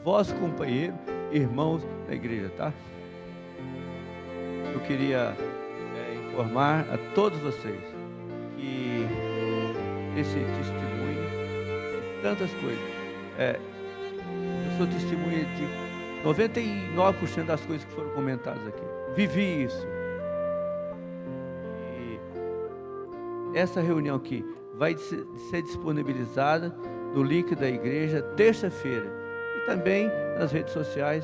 vosso companheiro, irmãos da igreja, tá? Eu queria informar a todos vocês que esse testemunho de tantas coisas, eu sou testemunha de 99% das coisas que foram comentadas aqui. Vivi isso. E essa reunião aqui vai ser disponibilizada no link da igreja terça-feira e também nas redes sociais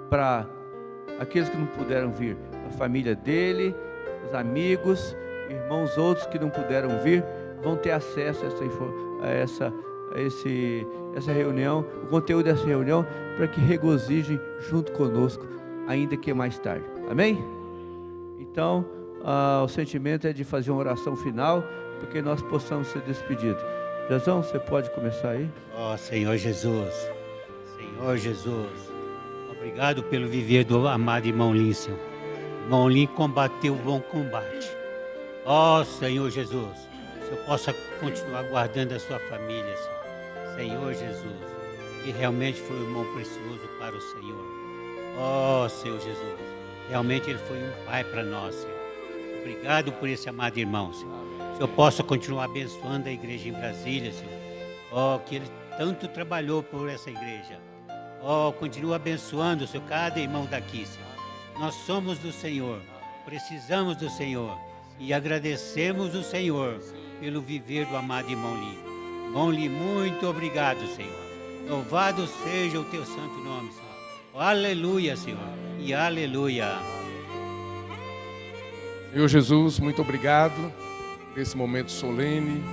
para aqueles que não puderam vir, a família dele, os amigos, irmãos outros que não puderam vir, vão ter acesso a essa reunião, o conteúdo dessa reunião, para que regozijem junto conosco, ainda que mais tarde. Amém? Então, o sentimento é de fazer uma oração final, porque nós possamos ser despedidos. Jezão, você pode começar aí? Ó Senhor Jesus, obrigado pelo viver do amado irmão Lin, Senhor. Irmão Lin combateu o bom combate. Ó Senhor Jesus, que eu possa continuar guardando a sua família, Senhor Jesus, que realmente foi um irmão precioso para o Senhor. Ó Senhor Jesus, realmente ele foi um pai para nós, Senhor. Obrigado por esse amado irmão, Senhor. Que eu possa continuar abençoando a igreja em Brasília, Senhor. Ó, que ele tanto trabalhou por essa igreja. Ó, continua abençoando, Senhor, cada irmão daqui, Senhor. Nós somos do Senhor, precisamos do Senhor e agradecemos o Senhor pelo viver do amado irmão Lin. Irmão Lin, muito obrigado, Senhor. Louvado seja o teu santo nome, Senhor. Aleluia, Senhor, e aleluia. Senhor Jesus, muito obrigado por esse momento solene,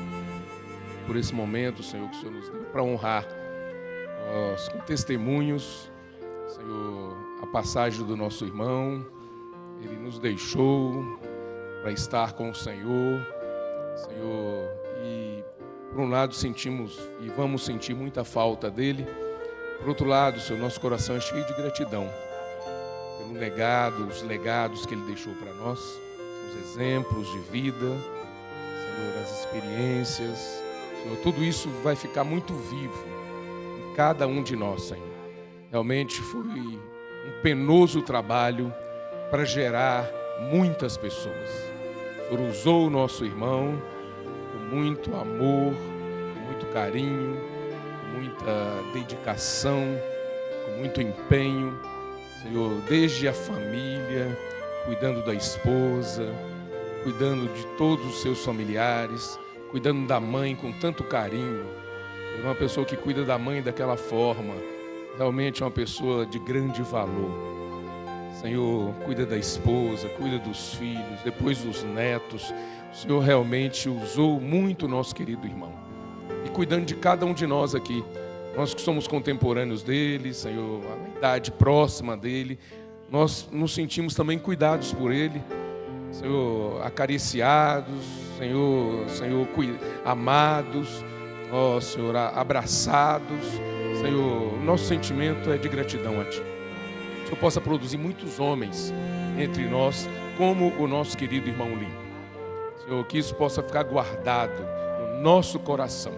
por esse momento, Senhor, que o Senhor nos deu para honrar com testemunhos, Senhor, a passagem do nosso irmão. Ele nos deixou para estar com o Senhor, Senhor, e por um lado sentimos e vamos sentir muita falta dele, por outro lado, Senhor, nosso coração é cheio de gratidão pelo legado, os legados que ele deixou para nós, os exemplos de vida, Senhor, as experiências, Senhor, tudo isso vai ficar muito vivo em cada um de nós, Senhor. Realmente foi um penoso trabalho para gerar muitas pessoas. O Senhor usou o nosso irmão com muito amor, com muito carinho, com muita dedicação, com muito empenho, Senhor, desde a família, cuidando da esposa, cuidando de todos os seus familiares, cuidando da mãe com tanto carinho. É uma pessoa que cuida da mãe daquela forma, realmente é uma pessoa de grande valor. Senhor, cuida da esposa, cuida dos filhos, depois dos netos. O Senhor realmente usou muito o nosso querido irmão. E cuidando de cada um de nós aqui, nós que somos contemporâneos dele, Senhor, a idade próxima dele, nós nos sentimos também cuidados por ele, Senhor, acariciados, Senhor, amados, ó Senhor, abraçados. Senhor, o nosso sentimento é de gratidão a Ti. Que o Senhor possa produzir muitos homens entre nós, como o nosso querido irmão Lin. Senhor, que isso possa ficar guardado no nosso coração.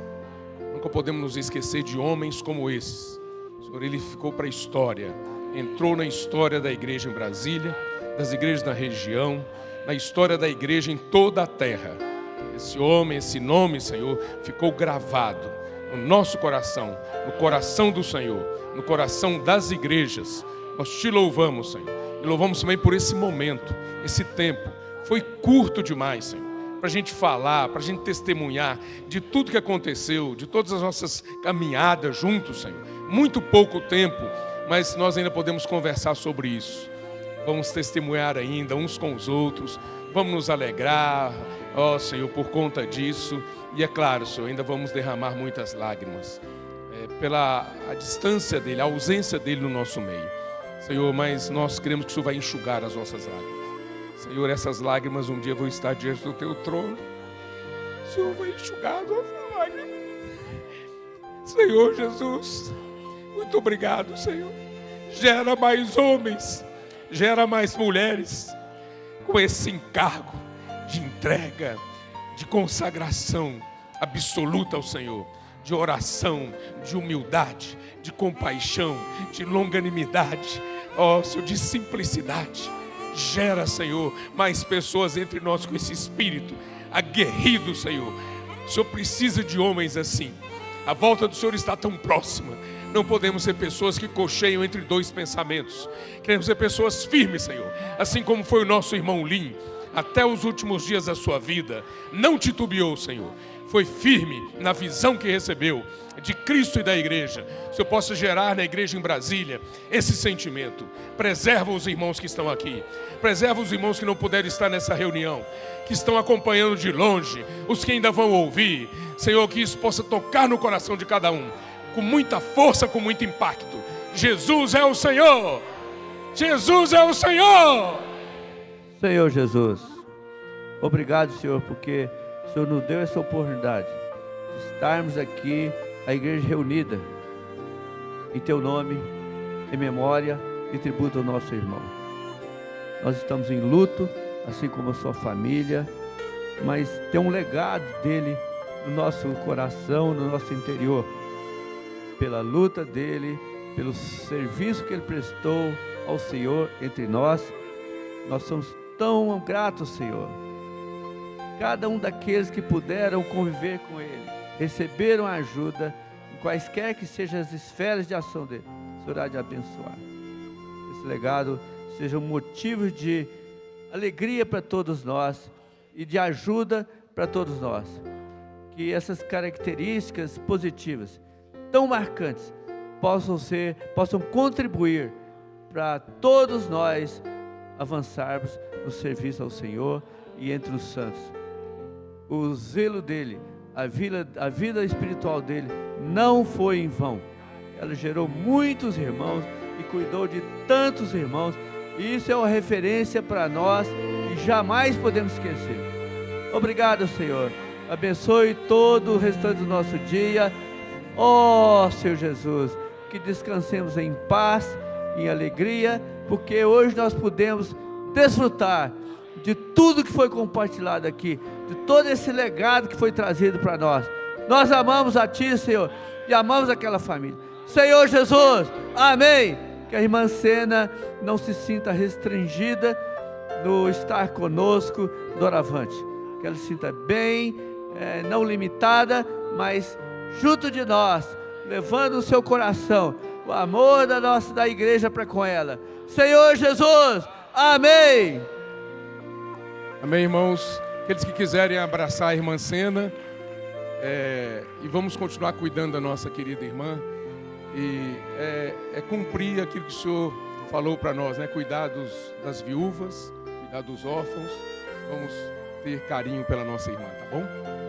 Nunca podemos nos esquecer de homens como esses. Senhor, ele ficou para a história, entrou na história da igreja em Brasília, das igrejas da região, na história da igreja em toda a terra. Esse homem, esse nome, Senhor, ficou gravado no nosso coração, no coração do Senhor, no coração das igrejas. Nós Te louvamos, Senhor, e louvamos também por esse momento, esse tempo. Foi curto demais, Senhor, para a gente falar, para a gente testemunhar de tudo que aconteceu, de todas as nossas caminhadas juntos, Senhor. Muito pouco tempo, mas nós ainda podemos conversar sobre isso. Vamos testemunhar ainda uns com os outros, vamos nos alegrar, ó Senhor, por conta disso. E é claro, Senhor, ainda vamos derramar muitas lágrimas, pela a distância dele, a ausência dele no nosso meio. Senhor, mas nós cremos que o Senhor vai enxugar as nossas lágrimas. Senhor, essas lágrimas um dia vão estar diante do Teu trono. O Senhor vai enxugar as nossas lágrimas. Senhor Jesus, muito obrigado, Senhor. Gera mais homens, gera mais mulheres com esse encargo de entrega, de consagração absoluta ao Senhor, de oração, de humildade, de compaixão, de longanimidade, ó Senhor, de simplicidade. Gera, Senhor, mais pessoas entre nós com esse espírito aguerrido, Senhor. O Senhor precisa de homens assim. A volta do Senhor está tão próxima. Não podemos ser pessoas que cocheiam entre dois pensamentos. Queremos ser pessoas firmes, Senhor. Assim como foi o nosso irmão Lim, até os últimos dias da sua vida. Não titubeou, Senhor. Foi firme na visão que recebeu de Cristo e da igreja. O Senhor possa gerar na igreja em Brasília esse sentimento. Preserva os irmãos que estão aqui. Preserva os irmãos que não puderam estar nessa reunião, que estão acompanhando de longe, os que ainda vão ouvir. Senhor, que isso possa tocar no coração de cada um, com muita força, com muito impacto. Jesus é o Senhor! Jesus é o Senhor! Senhor Jesus, obrigado, Senhor, porque o Senhor nos deu essa oportunidade de estarmos aqui, a igreja reunida, em Teu nome, em memória e tributo ao nosso irmão. Nós estamos em luto, assim como a sua família, mas tem um legado dele no nosso coração, no nosso interior, pela luta dele, pelo serviço que ele prestou ao Senhor entre nós. Nós somos tão gratos, Senhor. Cada um daqueles que puderam conviver com ele, receberam ajuda, em quaisquer que sejam as esferas de ação dele, o Senhor há de abençoar. Esse legado seja um motivo de alegria para todos nós e de ajuda para todos nós. Que essas características positivas, tão marcantes, possam contribuir para todos nós avançarmos no serviço ao Senhor e entre os santos. O zelo dele, a vida espiritual dele não foi em vão. Ela gerou muitos irmãos e cuidou de tantos irmãos. E isso é uma referência para nós que jamais podemos esquecer. Obrigado, Senhor. Abençoe todo o restante do nosso dia. Ó Senhor Jesus, que descansemos em paz, em alegria, porque hoje nós podemos desfrutar de tudo que foi compartilhado aqui, de todo esse legado que foi trazido para nós. Nós amamos a Ti, Senhor, e amamos aquela família. Senhor Jesus, amém. Que a irmã Sena não se sinta restringida no estar conosco doravante. Que ela se sinta bem, não limitada, mas junto de nós, levando o seu coração, o amor da igreja para com ela. Senhor Jesus, amém. Amém, irmãos. Aqueles que quiserem abraçar a irmã Sena, e vamos continuar cuidando da nossa querida irmã, e cumprir aquilo que o Senhor falou para nós, né? Cuidar das viúvas, cuidar dos órfãos. Vamos ter carinho pela nossa irmã, tá bom?